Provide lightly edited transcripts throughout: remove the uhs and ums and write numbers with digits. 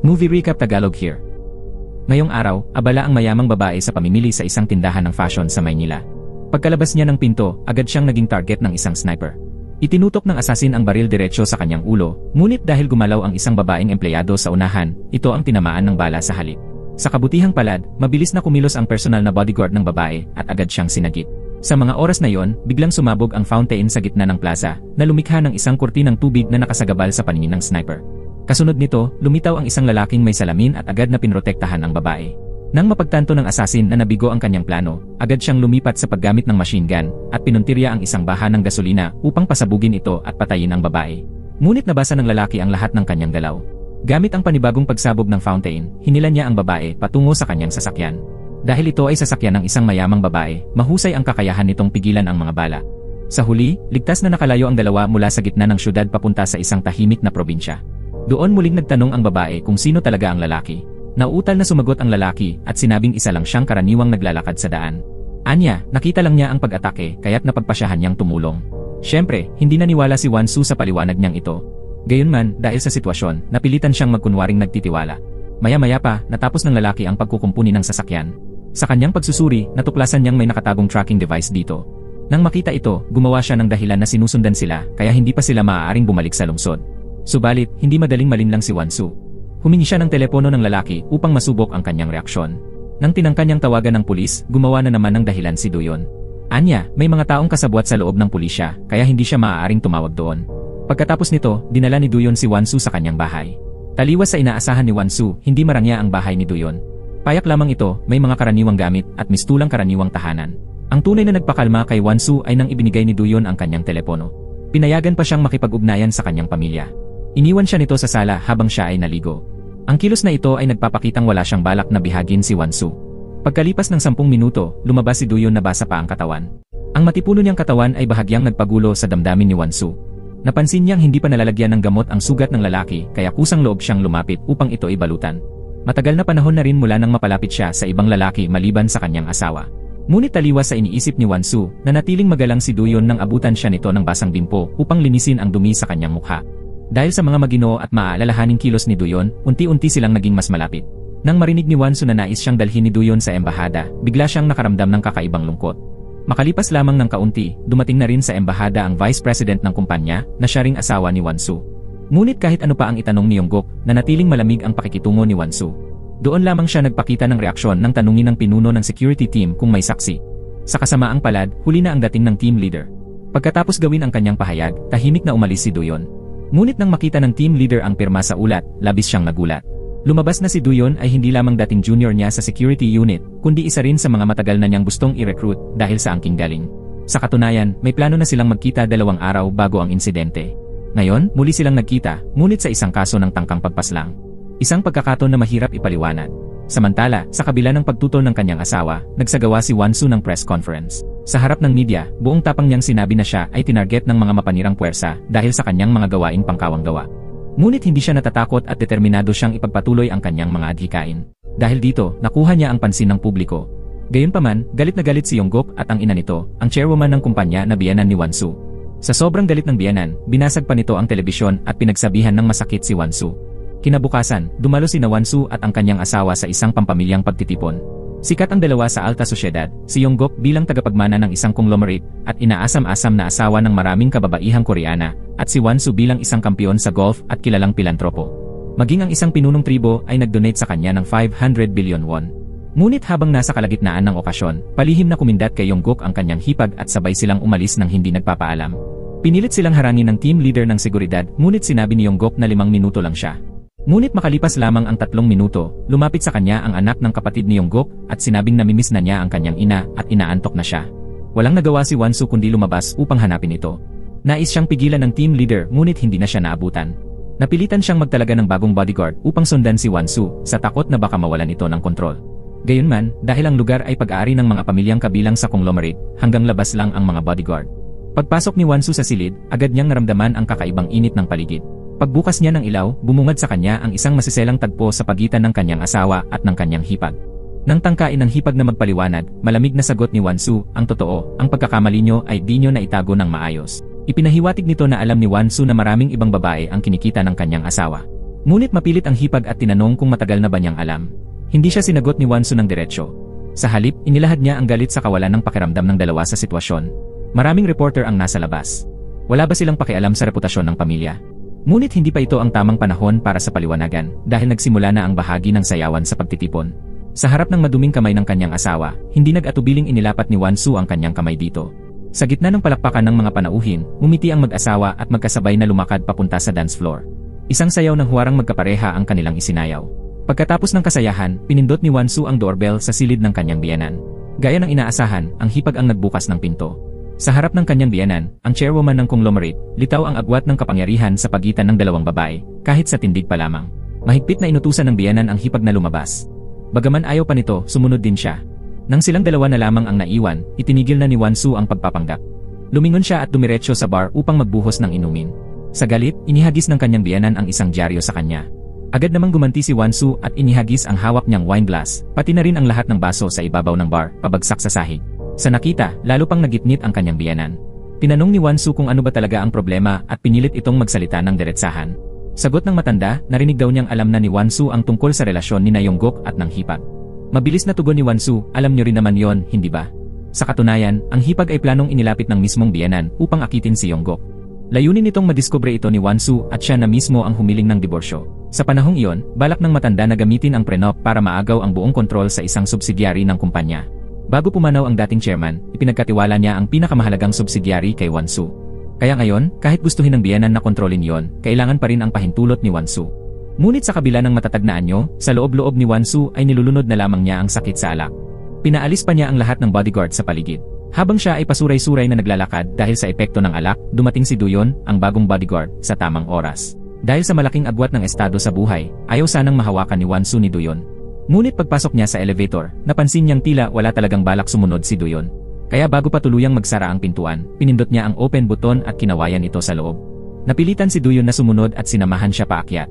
Movie Recap Tagalog here. Ngayong araw, abala ang mayamang babae sa pamimili sa isang tindahan ng fashion sa Maynila. Pagkalabas niya ng pinto, agad siyang naging target ng isang sniper. Itinutok ng asasin ang baril diretsyo sa kanyang ulo, ngunit dahil gumalaw ang isang babaeng empleyado sa unahan, ito ang tinamaan ng bala sa halip. Sa kabutihang palad, mabilis na kumilos ang personal na bodyguard ng babae at agad siyang sinagip. Sa mga oras na yon, biglang sumabog ang fountain sa gitna ng plaza, na lumikha ng isang kurtinang tubig na nakasagabal sa paningin ng sniper. Kasunod nito, lumitaw ang isang lalaking may salamin at agad na pinrotektahan ang babae. Nang mapagtanto ng asasin na nabigo ang kanyang plano, agad siyang lumipat sa paggamit ng machine gun at pinuntirya ang isang baha ng gasolina upang pasabugin ito at patayin ang babae. Ngunit nabasa ng lalaki ang lahat ng kanyang galaw. Gamit ang panibagong pagsabog ng fountain, hinilan niya ang babae patungo sa kanyang sasakyan. Dahil ito ay sasakyan ng isang mayamang babae, mahusay ang kakayahan nitong pigilan ang mga bala. Sa huli, ligtas na nakalayo ang dalawa mula sa gitna ng syudad papunta sa isang tahimik na probinsya. Doon muling nagtanong ang babae kung sino talaga ang lalaki. Nauutal na sumagot ang lalaki at sinabing isa lang siyang karaniwang naglalakad sa daan. Anya, nakita lang niya ang pag-atake kaya't napagpasyahan niyang tumulong. Siyempre, hindi naniwala si Wansu sa paliwanag niyang ito. Gayunman, dahil sa sitwasyon, napilitan siyang magkunwaring nagtitiwala. Maya-maya pa, natapos ng lalaki ang pagkukumpuni ng sasakyan. Sa kanyang pagsusuri, natuklasan niyang may nakatagong tracking device dito. Nang makita ito, gumawa siya ng dahilan na sinusundan sila kaya hindi pa sila maaaring bumalik sa lungsod. Subalit, hindi madaling malinlang si Wansu. Humingi siya ng telepono ng lalaki upang masubok ang kanyang reaksyon. Nang tinangka niyang tawagan ng pulis, gumawa na naman ng dahilan si Duyon. Anya, may mga taong kasabwat sa loob ng pulisya, kaya hindi siya maaaring tumawag doon. Pagkatapos nito, dinala ni Duyon si Wansu sa kanyang bahay. Taliwas sa inaasahan ni Wansu, hindi marangya ang bahay ni Duyon. Payak lamang ito, may mga karaniwang gamit at mistulang karaniwang tahanan. Ang tunay na nagpakalma kay Wansu ay nang ibinigay ni Duyon ang kanyang telepono. Pinayagan pa siyang makipag-ugnayan sa kanyang pamilya. Iniwan siya nito sa sala habang siya ay naligo. Ang kilos na ito ay nagpapakitang wala siyang balak na bihagin si Wansu. Pagkalipas ng 10 minuto, lumabas si Duyon na basa pa ang katawan. Ang matipuno niyang katawan ay bahagyang nagpagulo sa damdamin ni Wansu. Napansin niyang hindi pa nalalagyan ng gamot ang sugat ng lalaki kaya kusang loob siyang lumapit upang ito ibalutan. Matagal na panahon na rin mula nang mapalapit siya sa ibang lalaki maliban sa kanyang asawa. Ngunit taliwas sa iniisip ni Wansu na natiling magalang si Duyon nang abutan siya nito ng basang bimpo upang linisin ang dumi sa kanyang mukha. Dahil sa mga maginoo at maaalalahaning kilos ni Duyon, unti-unti silang naging mas malapit. Nang marinig ni Wansu na nais siyang dalhin ni Duyon sa embahada, bigla siyang nakaramdam ng kakaibang lungkot. Makalipas lamang ng kaunti, dumating na rin sa embahada ang vice president ng kumpanya na siya ring asawa ni Wansu. Ngunit kahit ano pa ang itanong ni Yongguk, nanatiling malamig ang pakikitungo ni Wansu. Doon lamang siya nagpakita ng reaksyon nang tanungin ng pinuno ng security team kung may saksi. Sa kasamaang palad, huli na ang dating ng team leader. Pagkatapos gawin ang kanyang pahayag, tahimik na umalis si Duyon. Ngunit nang makita ng team leader ang pirma sa ulat, labis siyang nagulat. Lumabas na si Duyon ay hindi lamang dating junior niya sa security unit, kundi isa rin sa mga matagal na niyang gustong i-recruit dahil sa angking galing. Sa katunayan, may plano na silang magkita 2 araw bago ang insidente. Ngayon, muli silang nagkita, ngunit sa isang kaso ng tangkang pagpaslang. Isang pagkakataon na mahirap ipaliwanag. Samantala, sa kabila ng pagtutol ng kanyang asawa, nagsagawa si Wansu ng press conference. Sa harap ng media, buong tapang niyang sinabi na siya ay tinarget ng mga mapanirang puwersa dahil sa kanyang mga gawaing pangkawang-gawa. Ngunit hindi siya natatakot at determinado siyang ipagpatuloy ang kanyang mga adhikain. Dahil dito, nakuha niya ang pansin ng publiko. Gayunpaman, galit na galit si Yongguk at ang ina nito, ang chairwoman ng kumpanya na biyanan ni Wansu. Sa sobrang galit ng biyanan, binasag pa nito ang telebisyon at pinagsabihan ng masakit si Wansu. Kinabukasan, dumalo si Wansu at ang kanyang asawa sa isang pampamilyang pagtitipon. Sikat ang dalawa sa alta sosyedad, si Yongguk bilang tagapagmana ng isang conglomerate at inaasam-asam na asawa ng maraming kababaihang Koreana, at si Wansu bilang isang kampiyon sa golf at kilalang pilantropo. Maging ang isang pinunong tribo ay nag-donate sa kanya ng 500 billion won. Ngunit habang nasa kalagitnaan ng okasyon, palihim na kumindat kay Yongguk ang kanyang hipag at sabay silang umalis nang hindi nagpapaalam. Pinilit silang harangin ng team leader ng seguridad, ngunit sinabi ni Yongguk na 5 minuto lang siya. Ngunit makalipas lamang ang 3 minuto, lumapit sa kanya ang anak ng kapatid ni Yongguk at sinabing namimiss na niya ang kanyang ina at inaantok na siya. Walang nagawa si Wansu kundi lumabas upang hanapin ito. Nais siyang pigilan ng team leader ngunit hindi na siya naabutan. Napilitan siyang magtalaga ng bagong bodyguard upang sundan si Wansu sa takot na baka mawalan ito ng kontrol. Gayunman, dahil ang lugar ay pag-aari ng mga pamilyang kabilang sa conglomerate, hanggang labas lang ang mga bodyguard. Pagpasok ni Wansu sa silid, agad niyang naramdaman ang kakaibang init ng paligid. Pagbukas niya ng ilaw, bumungad sa kanya ang isang masiselang tagpo sa pagitan ng kanyang asawa at ng kanyang hipag. Nang tangkain ng hipag na magpaliwanag, malamig na sagot ni Wansu, ang totoo, ang pagkakamali niyo ay di niyo na itago ng maayos. Ipinahiwatig nito na alam ni Wansu na maraming ibang babae ang kinikita ng kanyang asawa. Ngunit mapilit ang hipag at tinanong kung matagal na ba niyang alam. Hindi siya sinagot ni Wansu ng diretsyo. Sa halip, inilahad niya ang galit sa kawalan ng pakiramdam ng dalawa sa sitwasyon. Maraming reporter ang nasa labas. Wala ba silang pakialam sa reputasyon ng pamilya? Ngunit hindi pa ito ang tamang panahon para sa paliwanagan dahil nagsimula na ang bahagi ng sayawan sa pagtitipon. Sa harap ng maduming kamay ng kanyang asawa, hindi nag-atubiling inilapat ni Wansu ang kanyang kamay dito. Sa gitna ng palakpakan ng mga panauhin, ngumiti ang mag-asawa at magkasabay na lumakad papunta sa dance floor. Isang sayaw ng huwarang magkapareha ang kanilang isinayaw. Pagkatapos ng kasayahan, pinindot ni Wansu ang doorbell sa silid ng kanyang biyenan. Gaya ng inaasahan, ang hipag ang nagbukas ng pinto. Sa harap ng kanyang biyenan, ang chairwoman ng conglomerate, litaw ang agwat ng kapangyarihan sa pagitan ng dalawang babae, kahit sa tindig pa lamang. Mahigpit na inutusan ng biyenan ang hipag na lumabas. Bagaman ayaw pa nito, sumunod din siya. Nang silang dalawa na lamang ang naiwan, itinigil na ni Wansu ang pagpapanggap. Lumingon siya at dumiretso sa bar upang magbuhos ng inumin. Sa galit, inihagis ng kanyang biyenan ang isang dyaryo sa kanya. Agad namang gumanti si Wansu at inihagis ang hawak niyang wine glass, pati na rin ang lahat ng baso sa ibabaw ng bar, pabagsak sa sahig. Sa nakita, lalo pang nagitnit ang kanyang biyenan. Tinanong ni Wansu kung ano ba talaga ang problema at pinilit itong magsalita ng diretsahan. Sagot ng matanda, narinig daw niyang alam na ni Wansu ang tungkol sa relasyon ni Yongguk at ng hipag. Mabilis na tugon ni Wansu, alam niyo rin naman yon, hindi ba? Sa katunayan, ang hipag ay planong inilapit ng mismong biyenan upang akitin si Yongguk. Layunin nitong madiskubre ito ni Wansu at siya na mismo ang humiling ng diborsyo. Sa panahong iyon, balak ng matanda na gamitin ang prenup para maagaw ang buong kontrol sa isang subsidiary ng kumpanya. Bago pumanaw ang dating chairman, ipinagkatiwala niya ang pinakamahalagang subsidiary kay Wansu. Kaya ngayon, kahit gustuhin ng biyenan na kontrolin yon, kailangan pa rin ang pahintulot ni Wansu. Ngunit sa kabila ng matatag na anyo, sa loob-loob ni Wansu ay nilulunod na lamang niya ang sakit sa alak. Pinaalis pa niya ang lahat ng bodyguard sa paligid. Habang siya ay pasuray-suray na naglalakad dahil sa epekto ng alak, dumating si Duyon, ang bagong bodyguard, sa tamang oras. Dahil sa malaking agwat ng estado sa buhay, ayaw sanang mahawakan ni Wansu ni Duyon. Ngunit pagpasok niya sa elevator, napansin niyang tila wala talagang balak sumunod si Duyon. Kaya bago pa tuluyang magsara ang pintuan, pinindot niya ang open button at kinawayan ito sa loob. Napilitan si Duyon na sumunod at sinamahan siya paakyat.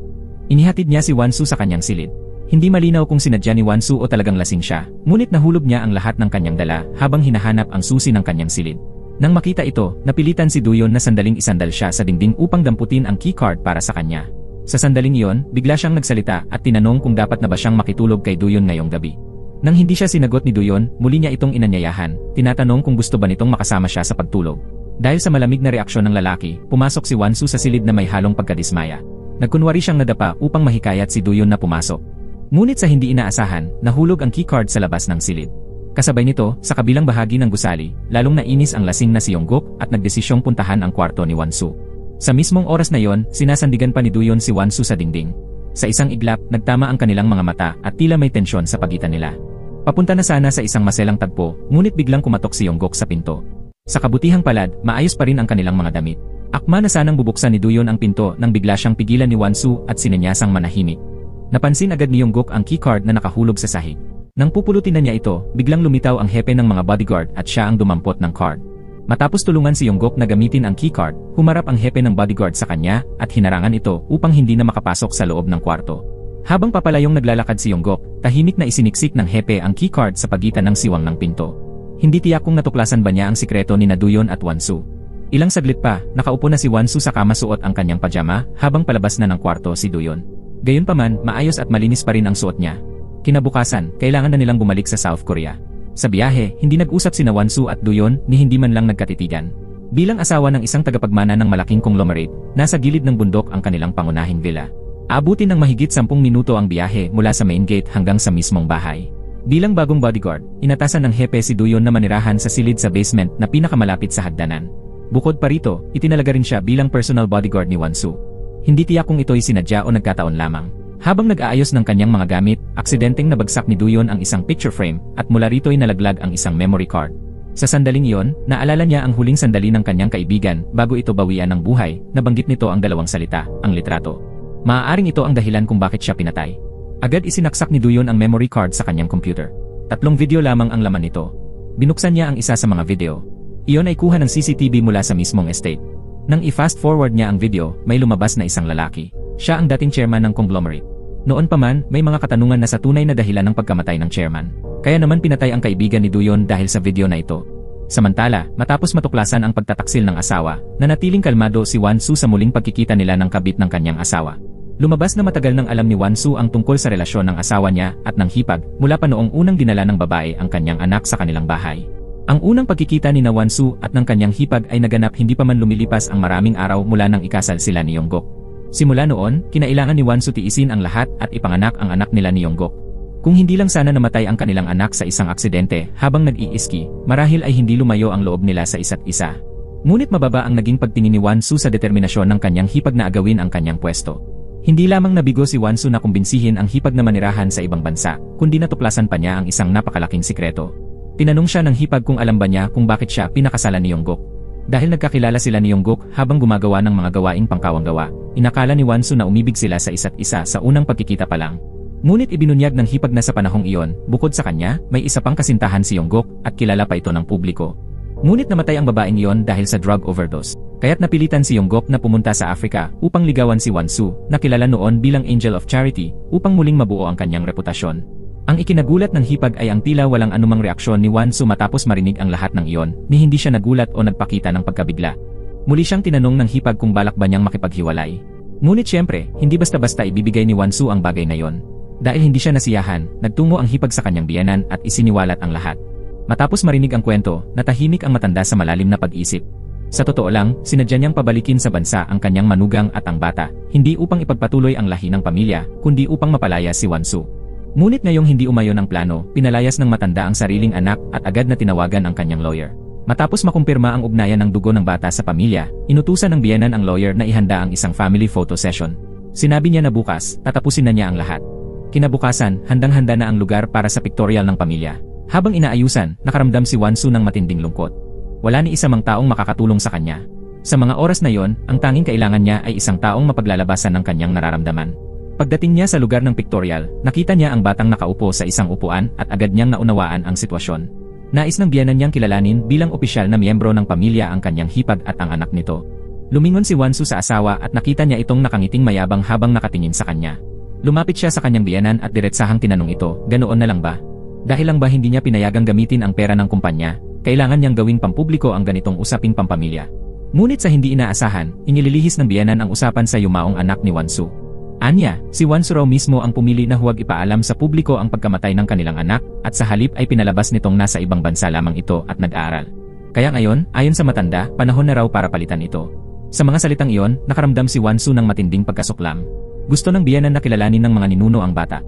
Inihatid niya si Wansu sa kanyang silid. Hindi malinaw kung sinadya ni Wansu o talagang lasing siya, ngunit nahulog niya ang lahat ng kanyang dala habang hinahanap ang susi ng kanyang silid. Nang makita ito, napilitan si Duyon na sandaling isandal siya sa dingding upang damputin ang keycard para sa kanya. Sa sandaling iyon, bigla siyang nagsalita at tinanong kung dapat na ba siyang makitulog kay Duyon ngayong gabi. Nang hindi siya sinagot ni Duyon, muli niya itong inanyayahan, tinatanong kung gusto ba nitong makasama siya sa pagtulog. Dahil sa malamig na reaksyon ng lalaki, pumasok si Wansu sa silid na may halong pagkadismaya. Nagkunwari siyang nadapa upang mahikayat si Duyon na pumasok. Ngunit sa hindi inaasahan, nahulog ang keycard sa labas ng silid. Kasabay nito, sa kabilang bahagi ng gusali, lalong nainis ang lasing na si Yongguk at nagdesisyong puntahan ang kwarto ni Wansu. Sa mismong oras na yon, sinasandigan pa ni Duyon si Wansu sa dingding. Sa isang iglap, nagtama ang kanilang mga mata at tila may tensyon sa pagitan nila. Papunta na sana sa isang maselang tagpo, ngunit biglang kumatok si Yongguk sa pinto. Sa kabutihang palad, maayos pa rin ang kanilang mga damit. Akma na sanang bubuksan ni Duyon ang pinto nang bigla siyang pigilan ni Wansu at sinenyasang manahimik. Napansin agad ni Yongguk ang keycard na nakahulog sa sahig. Nang pupulutin na niya ito, biglang lumitaw ang hepe ng mga bodyguard at siya ang dumampot ng card. Matapos tulungan si Yongguk na gamitin ang keycard, humarap ang hepe ng bodyguard sa kanya at hinarangan ito upang hindi na makapasok sa loob ng kwarto. Habang papalayong naglalakad si Yongguk, tahimik na isiniksik ng hepe ang keycard sa pagitan ng siwang ng pinto. Hindi tiyak kung natuklasan ba niya ang sikreto ni Duyon at Wansu. Ilang saglit pa, nakaupo na si Wansu sa kama suot ang kanyang pajama habang palabas na ng kwarto si Duyon. Gayunpaman, maayos at malinis pa rin ang suot niya. Kinabukasan, kailangan na nilang bumalik sa South Korea. Sa biyahe, hindi nag-usap sina Wansu at Duyon ni hindi man lang nagkatitigan. Bilang asawa ng isang tagapagmana ng malaking conglomerate, nasa gilid ng bundok ang kanilang pangunahing villa. Aabutin ng mahigit 10 minuto ang biyahe mula sa main gate hanggang sa mismong bahay. Bilang bagong bodyguard, inatasan ng hepe si Duyon na manirahan sa silid sa basement na pinakamalapit sa hagdanan. Bukod pa rito, itinalaga rin siya bilang personal bodyguard ni Wansu. Hindi tiyak kung ito'y sinadya o nagkataon lamang. Habang nag-aayos ng kanyang mga gamit, aksidenteng nabagsak ni Duyon ang isang picture frame at mula rito'y nalaglag ang isang memory card. Sa sandaling iyon, naalala niya ang huling sandali ng kanyang kaibigan bago ito bawian ng buhay, nabanggit nito ang dalawang salita, ang litrato. Maaaring ito ang dahilan kung bakit siya pinatay. Agad isinaksak ni Duyon ang memory card sa kanyang computer. 3 video lamang ang laman nito. Binuksan niya ang isa sa mga video. Iyon ay kuha ng CCTV mula sa mismong estate. Nang i-fast forward niya ang video, may lumabas na isang lalaki. Siya ang dating chairman ng conglomerate. Noon pa man, may mga katanungan na sa tunay na dahilan ng pagkamatay ng chairman. Kaya naman pinatay ang kaibigan ni Duyon dahil sa video na ito. Samantala, matapos matuklasan ang pagtataksil ng asawa, nanatiling kalmado si Wansu sa muling pagkikita nila ng kabit ng kanyang asawa. Lumabas na matagal nang alam ni Wansu ang tungkol sa relasyon ng asawa niya at ng hipag mula pa noong unang dinala ng babae ang kanyang anak sa kanilang bahay. Ang unang pagkikita ni Wansu at ng kanyang hipag ay naganap hindi pa man lumilipas ang maraming araw mula nang ikasal sila ni Yonggok. Simula noon, kinailangan ni Wansu tiisin ang lahat at ipanganak ang anak nila ni Yonggok. Kung hindi lang sana namatay ang kanilang anak sa isang aksidente habang nag-iiski, marahil ay hindi lumayo ang loob nila sa isa't isa. Ngunit mababa ang naging pagtingin ni Wansu sa determinasyon ng kanyang hipag na agawin ang kanyang pwesto. Hindi lamang nabigo si Wansu na kumbinsihin ang hipag na manirahan sa ibang bansa, kundi natuklasan pa niya ang isang napakalaking sikreto. Tinanong siya ng hipag kung alam ba niya kung bakit siya pinakasalan ni Yonggok. Dahil nagkakilala sila ni Yonggok habang gumagawa ng mga gawaing pangkawanggawa, inakala ni Wansu na umibig sila sa isa't isa sa unang pagkikita pa lang. Ngunit ibinunyag ng hipag na sa panahong iyon, bukod sa kanya, may isa pang kasintahan si Yonggok at kilala pa ito ng publiko. Ngunit namatay ang babaeng iyon dahil sa drug overdose. Kaya't napilitan si Yonggok na pumunta sa Afrika upang ligawan si Wansu, na kilala noon bilang Angel of Charity, upang muling mabuo ang kanyang reputasyon. Ang ikinagulat ng hipag ay ang tila walang anumang reaksyon ni Wansu matapos marinig ang lahat ng iyon, ni hindi siya nagulat o nagpakita ng pagkabigla. Muli siyang tinanong ng hipag kung balak ba niyang makipaghiwalay. Ngunit siyempre, hindi basta-basta ibibigay ni Wansu ang bagay na yon. Dahil hindi siya nasiyahan, nagtungo ang hipag sa kanyang biyenan at isiniwalat ang lahat. Matapos marinig ang kwento, natahimik ang matanda sa malalim na pag-isip. Sa totoo lang, sinadya niyang pabalikin sa bansa ang kanyang manugang at ang bata, hindi upang ipagpatuloy ang lahi ng pamilya, kundi upang mapalaya si Wansu. Ngunit ngayong hindi umayon ang plano, pinalayas ng matanda ang sariling anak at agad na tinawagan ang kanyang lawyer. Matapos makumpirma ang ugnayan ng dugo ng bata sa pamilya, inutusan ng biyenan ang lawyer na ihanda ang isang family photo session. Sinabi niya na bukas, tatapusin na niya ang lahat. Kinabukasan, handang-handa na ang lugar para sa pictorial ng pamilya. Habang inaayusan, nakaramdam si Wansu ng matinding lungkot. Wala ni isa mang taong makakatulong sa kanya. Sa mga oras na yon, ang tanging kailangan niya ay isang taong mapaglalabasan ng kanyang nararamdaman. Pagdating niya sa lugar ng pictorial, nakita niya ang batang nakaupo sa isang upuan at agad niyang naunawaan ang sitwasyon. Nais ng biyenan niyang kilalanin bilang opisyal na miyembro ng pamilya ang kanyang hipag at ang anak nito. Lumingon si Wansu sa asawa at nakita niya itong nakangiting mayabang habang nakatingin sa kanya. Lumapit siya sa kanyang biyenan at diretsahang tinanong ito, "Ganoon na lang ba? Dahil lang ba hindi niya pinayagang gamitin ang pera ng kumpanya, kailangan niyang gawing pampubliko ang ganitong usaping pampamilya?" Ngunit sa hindi inaasahan, inililihis ng biyenan ang usapan sa yumaong anak ni Wansu. Anya, si Wansu raw mismo ang pumili na huwag ipaalam sa publiko ang pagkamatay ng kanilang anak at sa halip ay pinalabas nitong nasa ibang bansa lamang ito at nag-aaral. Kaya ngayon, ayon sa matanda, panahon na raw para palitan ito. Sa mga salitang iyon, nakaramdam si Wansu ng matinding pagkasuklam. Gusto ng biyenan na kilalanin ng mga ninuno ang bata.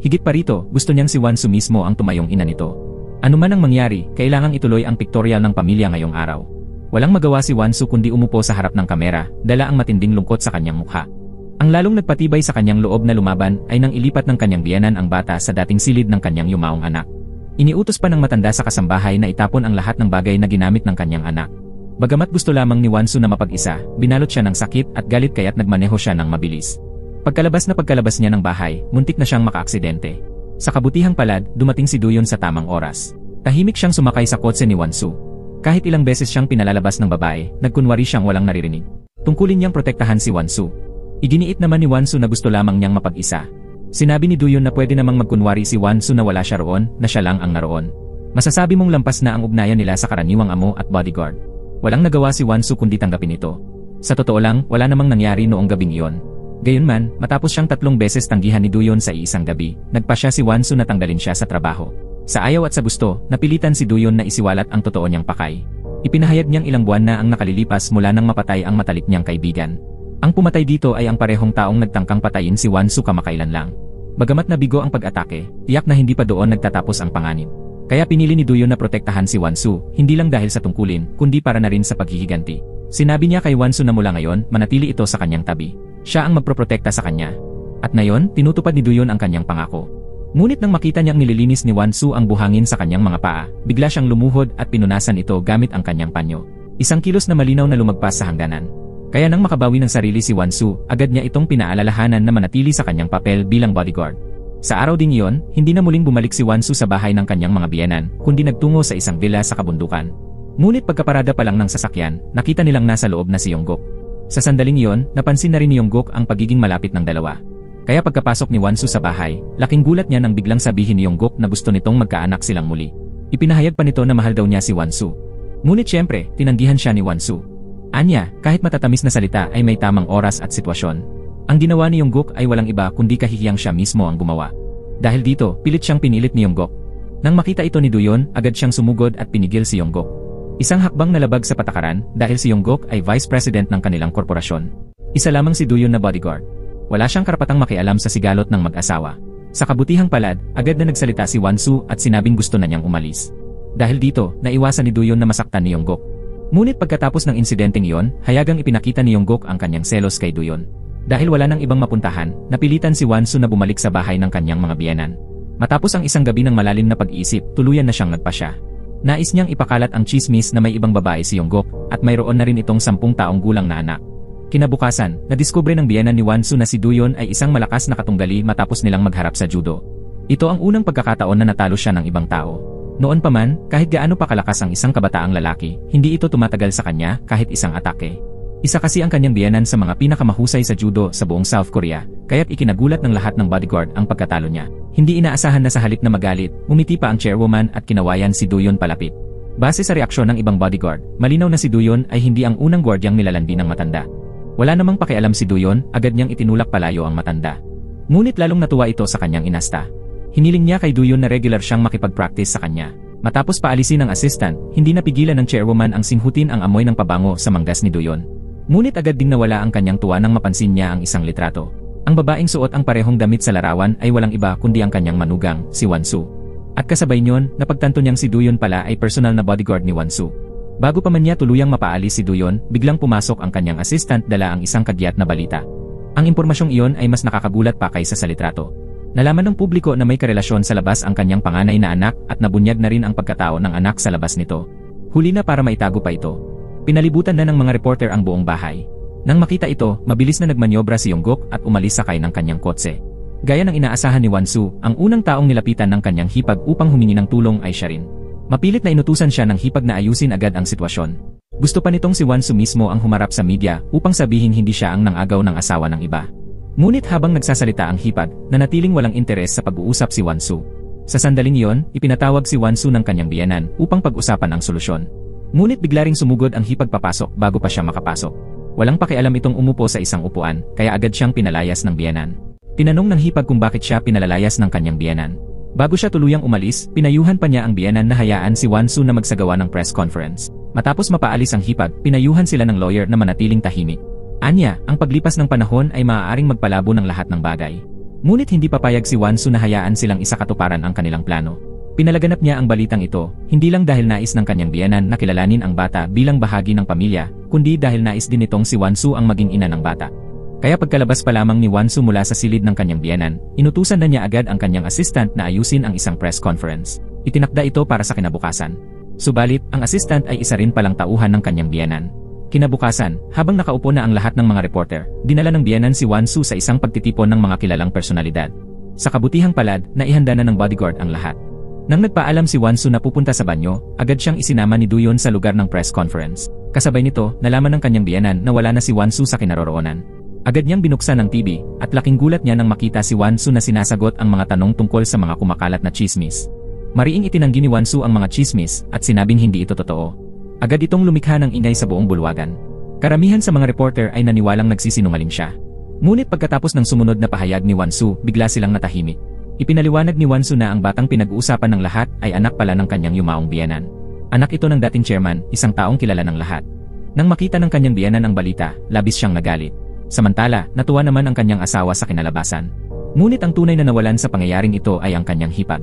Higit pa rito, gusto niyang si Wansu mismo ang tumayong ina nito. Ano man ang mangyari, kailangang ituloy ang pictorial ng pamilya ngayong araw. Walang magawa si Wansu kundi umupo sa harap ng kamera, dala ang matinding lungkot sa kanyang mukha. Ang lalong nagpatibay sa kanyang loob na lumaban ay nang ilipat ng kanyang biyenan ang bata sa dating silid ng kanyang yumaong anak. Iniutos pa ng matanda sa kasambahay na itapon ang lahat ng bagay na ginamit ng kanyang anak. Bagamat gusto lamang ni Wansu na mapag-isa, binalot siya ng sakit at galit kaya't nagmaneho siya ng mabilis. Pagkalabas niya ng bahay, muntik na siyang makaaksidente. Sa kabutihang palad, dumating si Duyon sa tamang oras. Tahimik siyang sumakay sa kotse ni Wansu. Kahit ilang beses siyang pinalalabas ng babae, nagkunwari siyang walang naririnig. Tungkulin niyang protektahan si Wansu. Iginiit naman ni Wansu na gusto lamang niyang mapag-isa. Sinabi ni Duyon na pwede namang magkunwari si Wansu na wala siya roon, na siya lang ang naroon. Masasabi mong lampas na ang ugnayan nila sa karaniwang amo at bodyguard. Walang nagawa si Wansu kundi tanggapin ito. Sa totoo lang, wala namang nangyari noong gabing iyon. Gayunman, matapos siyang 3 beses tanggihan ni Duyon sa iisang gabi, nagpa siya si Wansu na tanggalin siya sa trabaho. Sa ayaw at sa gusto, napilitan si Duyon na isiwalat ang totoo niyang pakay. Ipinahayag niyang ilang buwan na ang nakalilipas mula nang mapatay ang matalik niyang kaibigan. Ang pumatay dito ay ang parehong taong nagtangkang patayin si Wansu kamakailan lang. Bagamat nabigo ang pag-atake, tiyak na hindi pa doon nagtatapos ang panganib. Kaya pinili ni Duyon na protektahan si Wansu, hindi lang dahil sa tungkulin, kundi para na rin sa paghihiganti. Sinabi niya kay Wansu na mula ngayon, manatili ito sa kanyang tabi. Siya ang magproprotekta sa kanya. At ngayon, tinutupad ni Duyon ang kanyang pangako. Ngunit nang makita niyang nililinis ni Wansu ang buhangin sa kanyang mga paa, bigla siyang lumuhod at pinunasan ito gamit ang kanyang panyo. 1 kilos na malinaw na lumagpas sa hangganan. Kaya nang makabawi ng sarili si Wansu, agad niya itong pinaalalahanan na manatili sa kanyang papel bilang bodyguard. Sa araw ding iyon, hindi na muling bumalik si Wansu sa bahay ng kanyang mga biyenan, kundi nagtungo sa isang villa sa kabundukan. Ngunit pagkaparada pa lang ng sasakyan, nakita nilang nasa loob na si Yonggok. Sa sandaling iyon, napansin na rin ni Yonggok ang pagiging malapit ng dalawa. Kaya pagkapasok ni Wansu sa bahay, laking gulat niya nang biglang sabihin ni Yonggok na gusto nitong magkaanak silang muli. Ipinahayag pa nito na mahal daw niya si Wansu. Ngunit syempre, tinanggihan siya ni Wansu. Anya, kahit matatamis na salita ay may tamang oras at sitwasyon. Ang ginawa ni Yongguk ay walang iba kundi kahihiyang siya mismo ang gumawa. Dahil dito, pilit siyang pinilit ni Yongguk. Nang makita ito ni Doyon, agad siyang sumugod at pinigil si Yongguk. Isang hakbang na labag sa patakaran dahil si Yongguk ay vice president ng kanilang korporasyon. Isa lamang si Doyon na bodyguard. Wala siyang karapatang makialam sa sigalot ng mag-asawa. Sa kabutihang palad, agad na nagsalita si Wan-su at sinabing gusto na niyang umalis. Dahil dito, naiwasan ni Doyon na masaktan ni Yongguk. Ngunit pagkatapos ng insidenteng iyon, hayagang ipinakita ni Yongguk ang kanyang selos kay Doyon. Dahil wala nang ibang mapuntahan, napilitan si Wan-su na bumalik sa bahay ng kanyang mga biyenan. Matapos ang isang gabi ng malalim na pag-iisip, tuluyan na siyang nagpasya. Nais niyang ipakalat ang chismis na may ibang babae si Yongguk at mayroon na rin itong 10 taong gulang na anak. Kinabukasan, nadiskubre ng biyenan ni Wan-su na si Doyon ay isang malakas na katunggali matapos nilang magharap sa judo. Ito ang unang pagkakataon na natalo siya ng ibang tao. Noon pa man, kahit gaano pa kalakas ang isang kabataang lalaki, hindi ito tumatagal sa kanya kahit isang atake. Isa kasi ang kanyang biyenan sa mga pinakamahusay sa judo sa buong South Korea, kaya't ikinagulat ng lahat ng bodyguard ang pagkatalo niya. Hindi inaasahan na sa halip na magalit, ngumiti pa ang chairwoman at kinawayan si Doyon palapit. Base sa reaksyon ng ibang bodyguard, malinaw na si Doyon ay hindi ang unang gwardyang nilalandi ng matanda. Wala namang pakialam si Doyon, agad niyang itinulak palayo ang matanda. Ngunit lalong natuwa ito sa kanyang inasta. Hiniling niya kay Doyon na regular siyang makipag-practice sa kanya. Matapos paalisin ng assistant, hindi napigilan ng chairwoman ang singhutin ang amoy ng pabango sa manggas ni Doyon. Ngunit agad ding nawala ang kanyang tuwa nang mapansin niya ang isang litrato. Ang babaeng suot ang parehong damit sa larawan ay walang iba kundi ang kanyang manugang, si Wan-su. At kasabay niyon, napagtanto niyang si Doyon pala ay personal na bodyguard ni Wan-su. Bago pa man niya tuluyang mapaalis si Doyon, biglang pumasok ang kanyang assistant dala ang isang kagyat na balita. Ang impormasyong iyon ay mas nakakagulat pa kaysa sa litrato. Nalaman ng publiko na may karelasyon sa labas ang kanyang panganay na anak at nabunyag na rin ang pagkatao ng anak sa labas nito. Huli na para maitago pa ito. Pinalibutan na ng mga reporter ang buong bahay. Nang makita ito, mabilis na nagmanyobra si Yongguk at umalis sakay ng kanyang kotse. Gaya ng inaasahan ni Wan-su, ang unang taong nilapitan ng kanyang hipag upang humingi ng tulong ay siya rin. Mapilit na inutusan siya ng hipag na ayusin agad ang sitwasyon. Gusto pa nitong si Wan-su mismo ang humarap sa media upang sabihin hindi siya ang nangagaw ng asawa ng iba. Ngunit habang nagsasalita ang hipag, nanatiling walang interes sa pag-uusap si Wan-su. Sa sandaling iyon, ipinatawag si Wan-su ng kanyang biyenan upang pag-usapan ang solusyon. Ngunit bigla ring sumugod ang hipag papasok bago pa siya makapasok. Walang pakialam itong umupo sa isang upuan, kaya agad siyang pinalayas ng biyenan. Tinanong ng hipag kung bakit siya pinalalayas ng kanyang biyenan. Bago siya tuluyang umalis, pinayuhan pa niya ang biyenan na hayaan si Wan-su na magsagawa ng press conference. Matapos mapaalis ang hipag, pinayuhan sila ng lawyer na manatiling tahimik. Anya, ang paglipas ng panahon ay maaaring magpalabo ng lahat ng bagay. Ngunit hindi papayag si Wan-su na hayaan silang isakatuparan ang kanilang plano. Pinalaganap niya ang balitang ito, hindi lang dahil nais ng kanyang biyenan na kilalanin ang bata bilang bahagi ng pamilya, kundi dahil nais din itong si Wan-su ang maging ina ng bata. Kaya pagkalabas pa lamang ni Wan-su mula sa silid ng kanyang biyenan, inutusan na niya agad ang kanyang assistant na ayusin ang isang press conference. Itinakda ito para sa kinabukasan. Subalit, ang assistant ay isa rin palang tauhan ng kanyang biyenan. Kinabukasan, habang nakaupo na ang lahat ng mga reporter, dinala ng biyenan si Wan-su sa isang pagtitipon ng mga kilalang personalidad. Sa kabutihang palad, naihanda na ng bodyguard ang lahat. Nang nagpaalam si Wan-su na pupunta sa banyo, agad siyang isinama ni Doyon sa lugar ng press conference. Kasabay nito, nalaman ng kanyang biyenan na wala na si Wan-su sa kinaroroonan. Agad niyang binuksan ang TV, at laking gulat niya nang makita si Wan-su na sinasagot ang mga tanong tungkol sa mga kumakalat na chismis. Mariing itinanggi ni Wan-su ang mga chismis at sinabing hindi ito totoo. Agad itong lumikha ng ingay sa buong bulwagan. Karamihan sa mga reporter ay naniwalang nagsisinungaling siya. Ngunit pagkatapos ng sumunod na pahayag ni Wan-su, bigla silang natahimik. Ipinaliwanag ni Wan-su na ang batang pinag-uusapan ng lahat ay anak pala ng kanyang yumaong biyenan. Anak ito ng dating chairman, isang taong kilala ng lahat. Nang makita ng kanyang biyenan ang balita, labis siyang nagalit. Samantala, natuwa naman ang kanyang asawa sa kinalabasan. Ngunit ang tunay na nawalan sa pangyayaring ito ay ang kanyang hipag.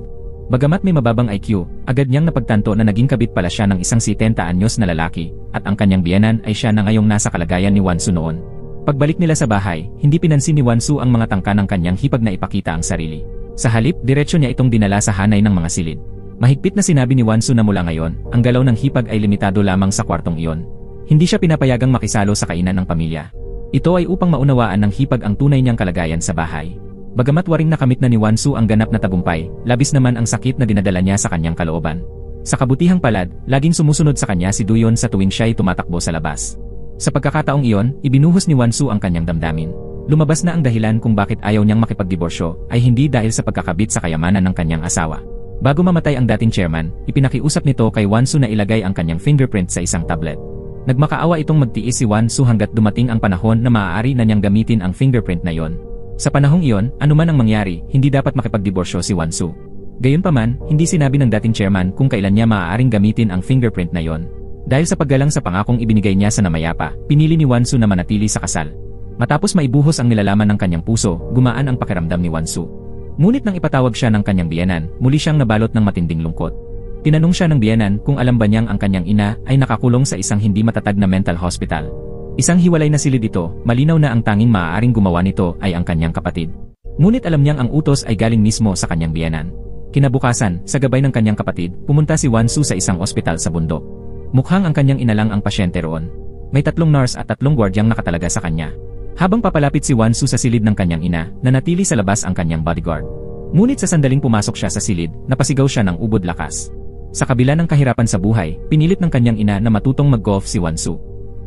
Bagamat may mababang IQ, agad niyang napagtanto na naging kabit pala siya ng isang 70 anyos na lalaki, at ang kanyang biyenan ay siya na ngayong nasa kalagayan ni Wan-su noon. Pagbalik nila sa bahay, hindi pinansin ni Wan-su ang mga tangka ng kanyang hipag na ipakita ang sarili. Sa halip, diretsyo niya itong dinala sa hanay ng mga silid. Mahigpit na sinabi ni Wan-su na mula ngayon, ang galaw ng hipag ay limitado lamang sa kwartong iyon. Hindi siya pinapayagang makisalo sa kainan ng pamilya. Ito ay upang maunawaan ng hipag ang tunay niyang kalagayan sa bahay. Bagamat waring nakamit na ni Wan-su ang ganap na tagumpay, labis naman ang sakit na dinadala niya sa kanyang kalooban. Sa kabutihang palad, laging sumusunod sa kanya si Doyon sa tuwing siya'y tumatakbo sa labas. Sa pagkakataong iyon, ibinuhos ni Wan-su ang kanyang damdamin. Lumabas na ang dahilan kung bakit ayaw niyang makipagdiborsyo ay hindi dahil sa pagkakabit sa kayamanan ng kanyang asawa. Bago mamatay ang dating chairman, ipinakiusap nito kay Wan-su na ilagay ang kanyang fingerprint sa isang tablet. Nagmakaawa itong magtiis si Wansu hanggat dumating ang panahon na maaari na niyang gamitin ang fingerprint na yon. Sa panahong iyon, anuman ang mangyari, hindi dapat makipagdiborsyo si Wansu. Gayunpaman, hindi sinabi ng dating chairman kung kailan niya maaaring gamitin ang fingerprint na yon. Dahil sa paggalang sa pangakong ibinigay niya sa namayapa, pinili ni Wansu na manatili sa kasal. Matapos maibuhos ang nilalaman ng kanyang puso, gumaan ang pakiramdam ni Wansu. Ngunit nang ipatawag siya ng kanyang biyenan, muli siyang nabalot ng matinding lungkot. Tinanong siya ng biyenan kung alam ba niyang ang kanyang ina ay nakakulong sa isang hindi matatag na mental hospital. Isang hiwalay na silid ito, malinaw na ang tanging maaaring gumawa nito ay ang kanyang kapatid. Ngunit alam niyang ang utos ay galing mismo sa kanyang biyenan. Kinabukasan, sa gabay ng kanyang kapatid, pumunta si Wansu sa isang ospital sa bundok. Mukhang ang kanyang ina lang ang pasyente roon. May 3 nurse at 3 gwardyang nakatalaga sa kanya. Habang papalapit si Wansu sa silid ng kanyang ina, nanatili sa labas ang kanyang bodyguard. Ngunit sa sandaling pumasok siya sa silid, napasigaw siya ng ubod lakas. Sa kabila ng kahirapan sa buhay, pinilit ng kanyang ina na matutong mag-golf si Wansu.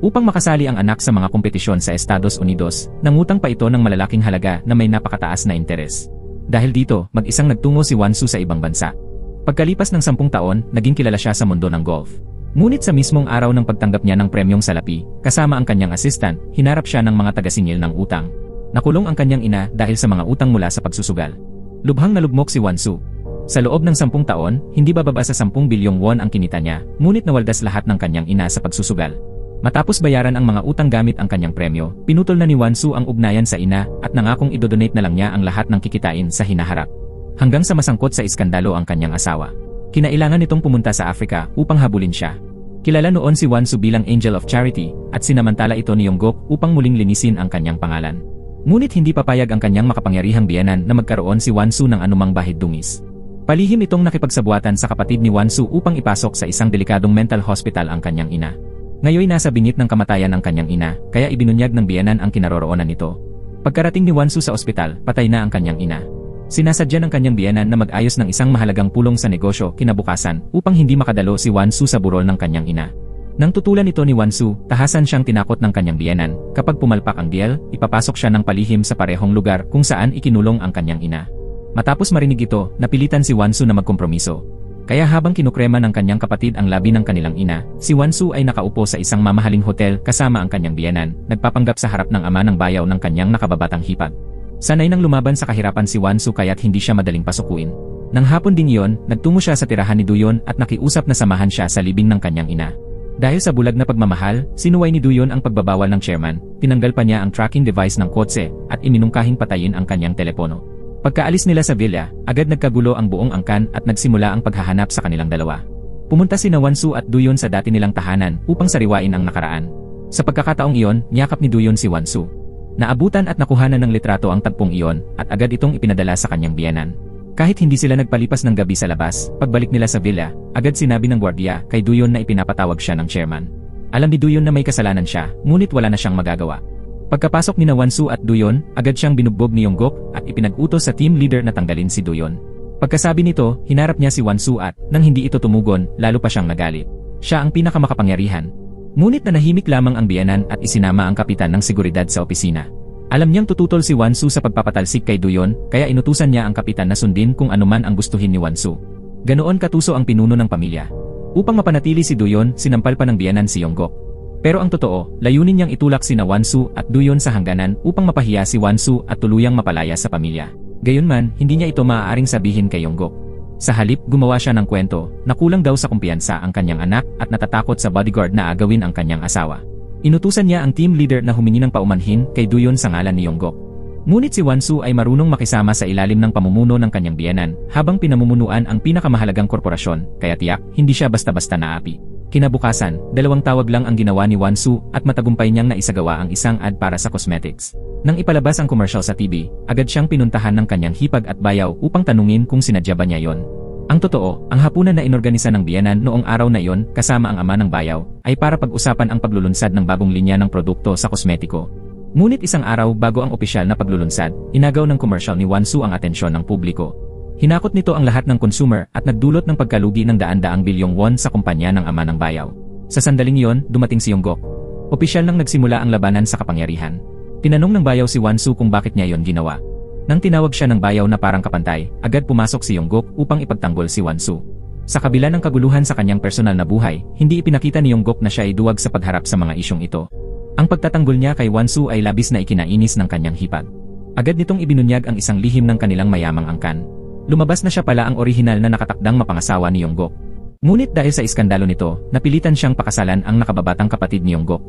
Upang makasali ang anak sa mga kompetisyon sa Estados Unidos, nangutang pa ito ng malalaking halaga na may napakataas na interes. Dahil dito, mag-isang nagtungo si Wansu sa ibang bansa. Pagkalipas ng 10 taon, naging kilala siya sa mundo ng golf. Ngunit sa mismong araw ng pagtanggap niya ng premyong salapi, kasama ang kanyang assistant, hinarap siya ng mga taga-singil ng utang. Nakulong ang kanyang ina dahil sa mga utang mula sa pagsusugal. Lubhang nalugmok si Wansu. Sa loob ng 10 taon, hindi bababa sa 10 bilyong won ang kinita niya, ngunit nawaldas lahat ng kanyang ina sa pagsusugal. Matapos bayaran ang mga utang gamit ang kanyang premyo, pinutol na ni Wansu ang ugnayan sa ina at nangakong idodonate na lang niya ang lahat ng kikitain sa hinaharap. Hanggang sa masangkot sa iskandalo ang kanyang asawa. Kinailangan nitong pumunta sa Africa upang habulin siya. Kilala noon si Wansu bilang Angel of Charity at sinamantala ito ni Yonggok upang muling linisin ang kanyang pangalan. Ngunit hindi papayag ang kanyang makapangyarihang biyenan na magkaroon si Wansu ng anumang bahid dungis. Palihim itong nakipagsabuatan sa kapatid ni Wansu upang ipasok sa isang delikadong mental hospital ang kanyang ina. Ngayon nasa bingit ng kamatayan ang kanyang ina, kaya ibinunyag ng biyenan ang kinaroroonan nito. Pagkarating ni Wansu sa ospital, patay na ang kanyang ina. Sinasadya ng kanyang biyenan na mag-ayos ng isang mahalagang pulong sa negosyo kinabukasan upang hindi makadalo si Wansu sa burol ng kanyang ina. Nang tutulan ito ni Wansu, tahasan siyang tinakot ng kanyang biyenan. Kapag pumalpak ang deal, ipapasok siya ng palihim sa parehong lugar kung saan ikinulong ang kanyang ina. Matapos marinig ito, napilitan si Wansu na magkompromiso. Kaya habang kinukrema ng kanyang kapatid ang labi ng kanilang ina, si Wansu ay nakaupo sa isang mamahaling hotel kasama ang kanyang biyenan, nagpapanggap sa harap ng ama ng bayaw ng kanyang nakababatang hipag. Sanay nang lumaban sa kahirapan si Wansu kaya't hindi siya madaling pasukuin. Nang hapon ding iyon, nagtungo siya sa tirahan ni Duyon at nakiusap na samahan siya sa libing ng kanyang ina. Dahil sa bulag na pagmamahal, sinuway ni Duyon ang pagbabawal ng chairman, tinanggal pa niya ang tracking device ng kotse at iminungkahing patayin ang kanyang telepono. Pagkaalis nila sa villa, agad nagkagulo ang buong angkan at nagsimula ang paghahanap sa kanilang dalawa. Pumunta sina Wansu at Duyon sa dati nilang tahanan upang sariwain ang nakaraan. Sa pagkakataong iyon, niyakap ni Duyon si Wansu. Naabutan at nakuhanan ng litrato ang tagpong iyon at agad itong ipinadala sa kanyang biyenan. Kahit hindi sila nagpalipas ng gabi sa labas, pagbalik nila sa villa, agad sinabi ng gwardiya kay Duyon na ipinapatawag siya ng chairman. Alam ni Duyon na may kasalanan siya, ngunit wala na siyang magagawa. Pagkapasok ni Wansu at Duyon, agad siyang binugbog ni Yonggok at ipinag-utos sa team leader na tanggalin si Duyon. Pagkasabi nito, hinarap niya si Wansu at, nang hindi ito tumugon, lalo pa siyang nagalit. Siya ang pinakamakapangyarihan. Ngunit nanahimik lamang ang biyenan at isinama ang kapitan ng seguridad sa opisina. Alam niyang tututol si Wansu sa pagpapatalsik kay Duyon, kaya inutusan niya ang kapitan na sundin kung anuman ang gustuhin ni Wansu. Ganoon katuso ang pinuno ng pamilya. Upang mapanatili si Duyon, sinampal pa ng biyenan si Yonggok. Pero ang totoo, layunin niyang itulak sina Wansu at Duyon sa hangganan upang mapahiya si Wansu at tuluyang mapalaya sa pamilya. Gayunman, hindi niya ito maaaring sabihin kay Yonggok. Sa halip, gumawa siya ng kwento na kulang daw sa kumpiyansa ang kanyang anak at natatakot sa bodyguard na agawin ang kanyang asawa. Inutusan niya ang team leader na humingi ng paumanhin kay Duyon sa ngalan ni Yonggok. Ngunit si Wansu ay marunong makisama sa ilalim ng pamumuno ng kanyang biyenan habang pinamumunuan ang pinakamahalagang korporasyon, kaya tiyak, hindi siya basta-basta naapi. Kinabukasan, 2 tawag lang ang ginawa ni Wansu at matagumpay niyang naisagawa ang isang ad para sa cosmetics. Nang ipalabas ang commercial sa TV, agad siyang pinuntahan ng kanyang hipag at bayaw upang tanungin kung sinadya ba niya yon. Ang totoo, ang hapunan na inorganisa ng biyenan noong araw na iyon kasama ang ama ng bayaw ay para pag-usapan ang paglulunsad ng bagong linya ng produkto sa kosmetiko. Ngunit isang araw bago ang opisyal na paglulunsad, inagaw ng commercial ni Wansu ang atensyon ng publiko. Hinakot nito ang lahat ng consumer at nagdulot ng pagkalugi ng daan-daang bilyong won sa kumpanya ng ama ng bayaw. Sa sandaling iyon, dumating si Yonggok. Opisyal nang nagsimula ang labanan sa kapangyarihan. Tinanong ng bayaw si Wansu kung bakit niya yon ginawa. Nang tinawag siya ng bayaw na parang kapantay, agad pumasok si Yonggok upang ipagtanggol si Wansu. Sa kabila ng kaguluhan sa kanyang personal na buhay, hindi ipinakita ni Yongguk na siya ay duwag sa pagharap sa mga isyong ito. Ang pagtatanggol niya kay Wonsu ay labis na ikinainis ng kanyang hipag. Agad nitong ibinunyag ang isang lihim ng kanilang mayamang angkan. Lumabas na siya pala ang orihinal na nakatakdang mapangasawa ni Yongguk. Ngunit dahil sa iskandalo nito, napilitan siyang pakasalan ang nakababatang kapatid ni Yongguk.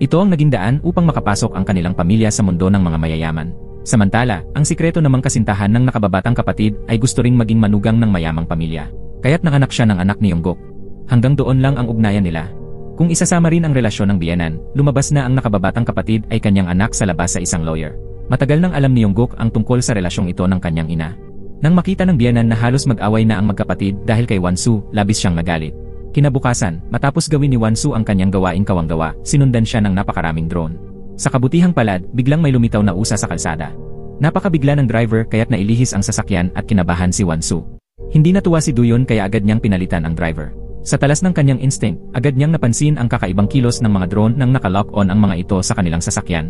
Ito ang naging daan upang makapasok ang kanilang pamilya sa mundo ng mga mayayaman. Samantala, ang sikreto namang kasintahan ng nakababatang kapatid ay gusto ring maging manugang ng mayamang pamilya. Kaya't nanganak siya ng anak ni Yongguk. Hanggang doon lang ang ugnayan nila. Kung isasama rin ang relasyon ng biyenan, lumabas na ang nakababatang kapatid ay kanyang anak sa labas sa isang lawyer. Matagal nang alam ni Yongguk ang tungkol sa relasyong ito ng kanyang ina. Nang makita ng biyenan na halos mag-away na ang magkapatid dahil kay Wonsu, labis siyang nagalit. Kinabukasan, matapos gawin ni Wonsu ang kanyang gawaing kawanggawa, sinundan siya ng napakaraming drone. Sa kabutihang palad, biglang may lumitaw na usa sa kalsada. Napakabigla ng driver kaya't nailihis ang sasakyan at kinabahan si Wonsu. Hindi natuwa si Duyon kaya agad niyang pinalitan ang driver. Sa talas ng kanyang instinct, agad niyang napansin ang kakaibang kilos ng mga drone nang nakalock-on ang mga ito sa kanilang sasakyan.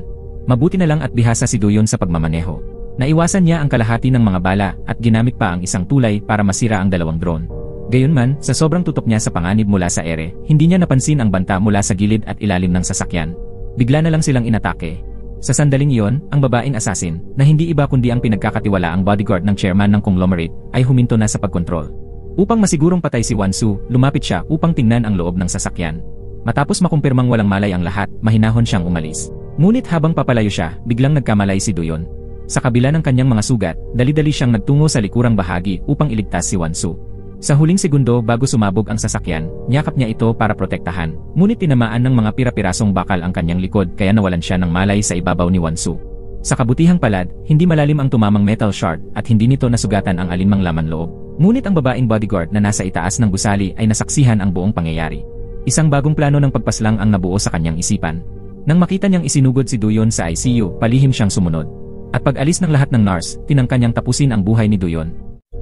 Mabuti na lang at bihasa si Duyon sa pagmamaneho. Naiwasan niya ang kalahati ng mga bala at ginamit pa ang isang tulay para masira ang dalawang drone. Gayunman, sa sobrang tutok niya sa panganib mula sa ere, hindi niya napansin ang banta mula sa gilid at ilalim ng sasakyan. Bigla na lang silang inatake. Sa sandaling iyon, ang babaeng assassin, na hindi iba kundi ang pinagkakatiwalaang bodyguard ng chairman ng conglomerate, ay huminto na sa pagkontrol. Upang masigurong patay si Wonsu, lumapit siya upang tingnan ang loob ng sasakyan. Matapos makumpirmang walang malay ang lahat, mahinahon siyang umalis. Ngunit habang papalayo siya, biglang nagkamalay si Duyon. Sa kabila ng kanyang mga sugat, dali-dali siyang nagtungo sa likurang bahagi upang iligtas si Wonsu. Sa huling segundo bago sumabog ang sasakyan, niyakap niya ito para protektahan, ngunit tinamaan ng mga pira-pirasong bakal ang kanyang likod kaya nawalan siya ng malay sa ibabaw ni Wonsu. Sa kabutihang palad, hindi malalim ang tumamang metal shard at hindi nito nasugatan ang alinmang laman loob. Ngunit ang babaeng bodyguard na nasa itaas ng gusali ay nasaksihan ang buong pangyayari. Isang bagong plano ng pagpaslang ang nabuo sa kanyang isipan. Nang makita niyang isinugod si Duyon sa ICU, palihim siyang sumunod. At pag-alis ng lahat ng nurse, tinangka niyang tapusin ang buhay ni Duyon.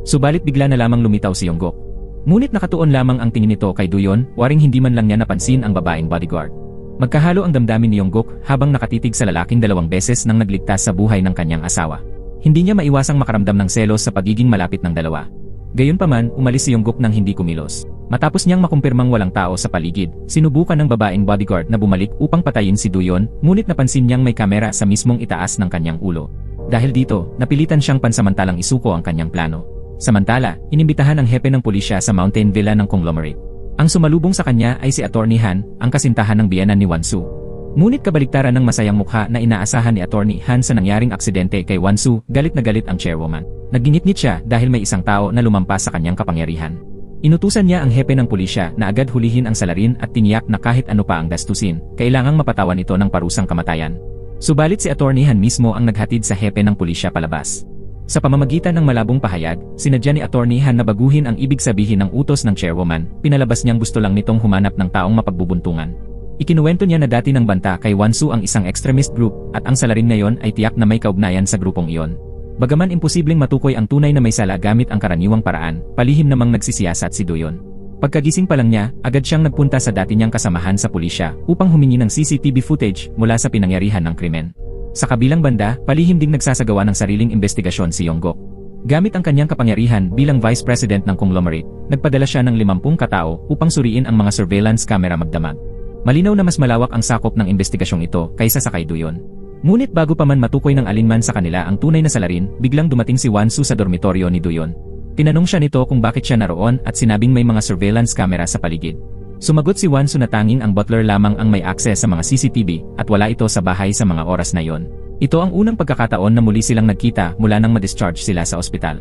Subalit bigla na lamang lumitaw si Yongguk. Ngunit nakatuon lamang ang tingin nito kay Duyon, waring hindi man lang niya napansin ang babaeng bodyguard. Magkahalo ang damdamin ni Yongguk habang nakatitig sa lalaking 2 beses nang nagligtas sa buhay ng kanyang asawa. Hindi niya maiwasang makaramdam ng selos sa pagiging malapit ng dalawa. Gayunpaman, umalis si Yongguk nang hindi kumilos. Matapos niyang makumpirmang walang tao sa paligid, sinubukan ng babaeng bodyguard na bumalik upang patayin si Duyon, ngunit napansin niyang may kamera sa mismong itaas ng kanyang ulo. Dahil dito, napilitan siyang pansamantalang isuko ang kanyang plano. Samantala, inimbitahan ng hepe ng pulisya sa Mountain Villa ng conglomerate. Ang sumalubong sa kanya ay si Attorney Han, ang kasintahan ng biyenan ni Wonsu. Ngunit kabaliktaran ng masayang mukha na inaasahan ni Attorney Han sa nangyaring aksidente kay Wonsu, galit na galit ang chairwoman. Nagingit-ngit siya dahil may isang tao na lumampas sa kanyang kapangyarihan. Inutusan niya ang hepe ng pulisya na agad hulihin ang salarin at tiniyak na kahit ano pa ang gastusin, kailangang mapatawan ito ng parusang kamatayan. Subalit si Attorney Han mismo ang naghatid sa hepe ng pulisya palabas. Sa pamamagitan ng malabong pahayag, sinadya ni Attorney Han na baguhin ang ibig sabihin ng utos ng chairwoman, pinalabas niyang gusto lang nitong humanap ng taong mapagbubuntungan. Ikinuwento niya na dati ng banta kay Wonsu ang isang extremist group at ang salarin ngayon ay tiyak na may kaugnayan sa grupong iyon. Bagaman imposibleng matukoy ang tunay na may sala gamit ang karaniwang paraan, palihim namang nagsisiyasat si Duyon. Pagkagising pa lang niya, agad siyang nagpunta sa dati niyang kasamahan sa pulisya upang humingi ng CCTV footage mula sa pinangyarihan ng krimen. Sa kabilang banda, palihim ding nagsasagawa ng sariling investigasyon si Yongguk. Gamit ang kanyang kapangyarihan bilang vice president ng conglomerate, nagpadala siya ng 50 katao upang suriin ang mga surveillance camera magdamag. Malinaw na mas malawak ang sakop ng investigasyong ito kaysa sa kay Duyon. Ngunit bago pa man matukoy ng alinman sa kanila ang tunay na salarin, biglang dumating si Wonsu sa dormitoryo ni Duyon. Tinanong siya nito kung bakit siya naroon at sinabing may mga surveillance camera sa paligid. Sumagot si Wonsu na tanging ang butler lamang ang may access sa mga CCTV at wala ito sa bahay sa mga oras na yon. Ito ang unang pagkakataon na muli silang nagkita mula nang ma-discharge sila sa ospital.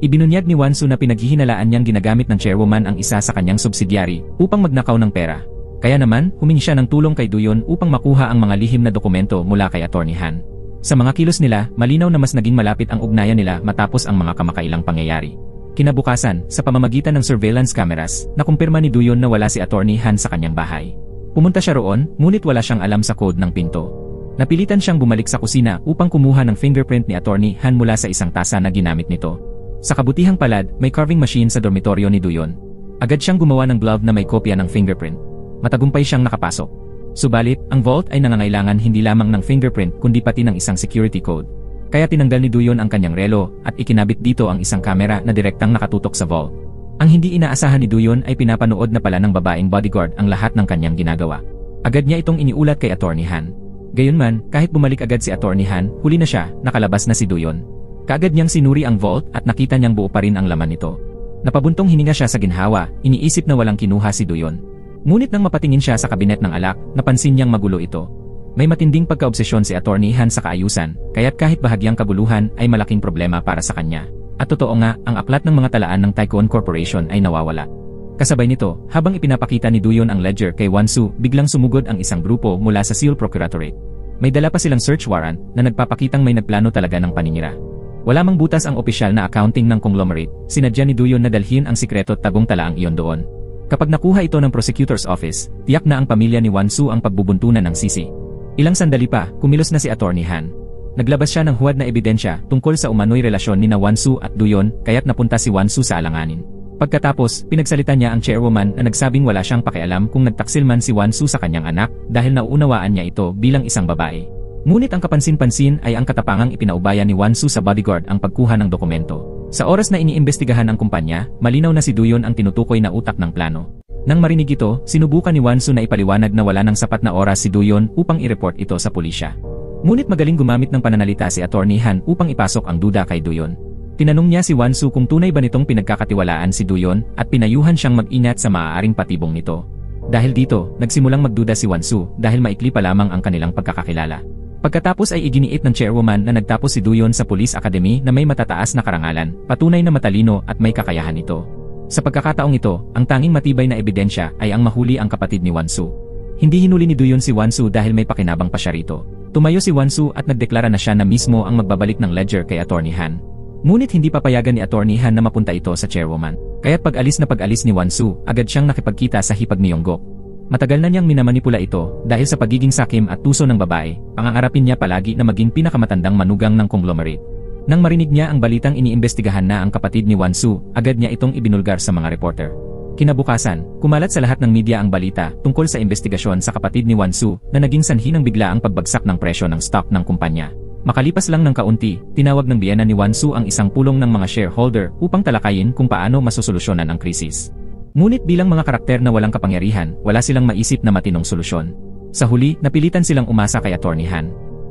Ibinunyag ni Wonsu na pinaghihinalaan niyang ginagamit ng chairwoman ang isa sa kanyang subsidiary upang magnakaw ng pera. Kaya naman, humingi siya ng tulong kay Duyon upang makuha ang mga lihim na dokumento mula kay Attorney Han. Sa mga kilos nila, malinaw na mas naging malapit ang ugnayan nila matapos ang mga kamakailang pangyayari. Kinabukasan, sa pamamagitan ng surveillance cameras, nakumpirma ni Duyon na wala si Attorney Han sa kanyang bahay. Pumunta siya roon, ngunit wala siyang alam sa code ng pinto. Napilitan siyang bumalik sa kusina upang kumuha ng fingerprint ni Attorney Han mula sa isang tasa na ginamit nito. Sa kabutihang palad, may carving machine sa dormitoryo ni Duyon. Agad siyang gumawa ng glove na may kopya ng fingerprint. Matagumpay siyang nakapasok. Subalit, ang vault ay nangangailangan hindi lamang ng fingerprint kundi pati ng isang security code. Kaya tinanggal ni Duyon ang kanyang relo at ikinabit dito ang isang kamera na direktang nakatutok sa vault. Ang hindi inaasahan ni Duyon ay pinapanood na pala ng babaeng bodyguard ang lahat ng kanyang ginagawa. Agad niya itong iniulat kay Attorney Han. Gayunman, kahit bumalik agad si Attorney Han, huli na siya, nakalabas na si Duyon. Kaagad niyang sinuri ang vault at nakita niyang buo pa rin ang laman nito. Napabuntong hininga siya sa ginhawa, iniisip na walang kinuha si Duyon. Ngunit nang mapatingin siya sa kabinet ng alak, napansin niyang magulo ito. May matinding pagkaobsesyon si Attorney Han sa kaayusan, kaya't kahit bahagyang kaguluhan ay malaking problema para sa kanya. At totoo nga, ang aklat ng mga talaan ng Tycoon Corporation ay nawawala. Kasabay nito, habang ipinapakita ni Duyon ang ledger kay Wan-Su, biglang sumugod ang isang grupo mula sa Seoul Procuratorate. May dala pa silang search warrant na nagpapakitang may nagplano talaga ng paninira. Wala mang butas ang opisyal na accounting ng conglomerate, sinadya ni Duyon na dalhin ang sikreto at tagong talaang iyon doon. Kapag nakuha ito ng prosecutor's office, tiyak na ang pamilya ni Wan-Su ang pagbubuntunan ng sisi. Ilang sandali pa, kumilos na si Attorney Han. Naglabas siya ng huwad na ebidensya tungkol sa umano'y relasyon ni Wan-Su at Duyon, kaya't napunta si Wan-Su sa alanganin. Pagkatapos, pinagsalita niya ang chairwoman na nagsabing wala siyang pakialam kung nagtaksil man si Wan-Su sa kanyang anak dahil nauunawaan niya ito bilang isang babae. Ngunit ang kapansin-pansin ay ang katapangang ipinaubaya ni Wan-Su sa bodyguard ang pagkuha ng dokumento. Sa oras na iniimbestigahan ng kumpanya, malinaw na si Duyon ang tinutukoy na utak ng plano. Nang marinig ito, sinubukan ni Wan-Su na ipaliwanag na wala ng sapat na oras si Duyon upang i-report ito sa pulisya. Ngunit magaling gumamit ng pananalita si Attorney Han upang ipasok ang duda kay Duyon. Tinanong niya si Wan-Su kung tunay ba nitong pinagkakatiwalaan si Duyon at pinayuhan siyang mag-ingat sa maaaring patibong nito. Dahil dito, nagsimulang magduda si Wan-Su dahil maikli pa lamang ang kanilang pagkakakilala. Pagkatapos ay iginiit ng chairwoman na nagtapos si Duyon sa Police Academy na may matataas na karangalan, patunay na matalino at may kakayahan ito. Sa pagkakataong ito, ang tanging matibay na ebidensya ay ang mahuli ang kapatid ni Wan-Su. Hindi hinuli ni Duyon si Wan-Su dahil may pakinabang pa siya rito. Tumayo si Wan-Su at nagdeklara na siya na mismo ang magbabalik ng ledger kay Attorney Han. Ngunit hindi papayagan ni Attorney Han na mapunta ito sa chairwoman. Kaya't pag-alis ni Wan-Su, agad siyang nakipagkita sa hipag ni Yonggok. Matagal na niyang minamanipula ito dahil sa pagiging sakim at tuso ng babae, pangangarapin niya palagi na maging pinakamatandang manugang ng conglomerate. Nang marinig niya ang balitang iniimbestigahan na ang kapatid ni Wan-Su, agad niya itong ibinulgar sa mga reporter. Kinabukasan, kumalat sa lahat ng media ang balita tungkol sa investigasyon sa kapatid ni Wan-Su na naging sanhi ng biglaang pagbagsak ng presyo ng stock ng kumpanya. Makalipas lang ng kaunti, tinawag ng biyena ni Wan-Su ang isang pulong ng mga shareholder upang talakayin kung paano masosolusyonan ang krisis. Ngunit bilang mga karakter na walang kapangyarihan, wala silang maisip na matinong solusyon. Sa huli, napilitan silang umasa kay Attorney Han.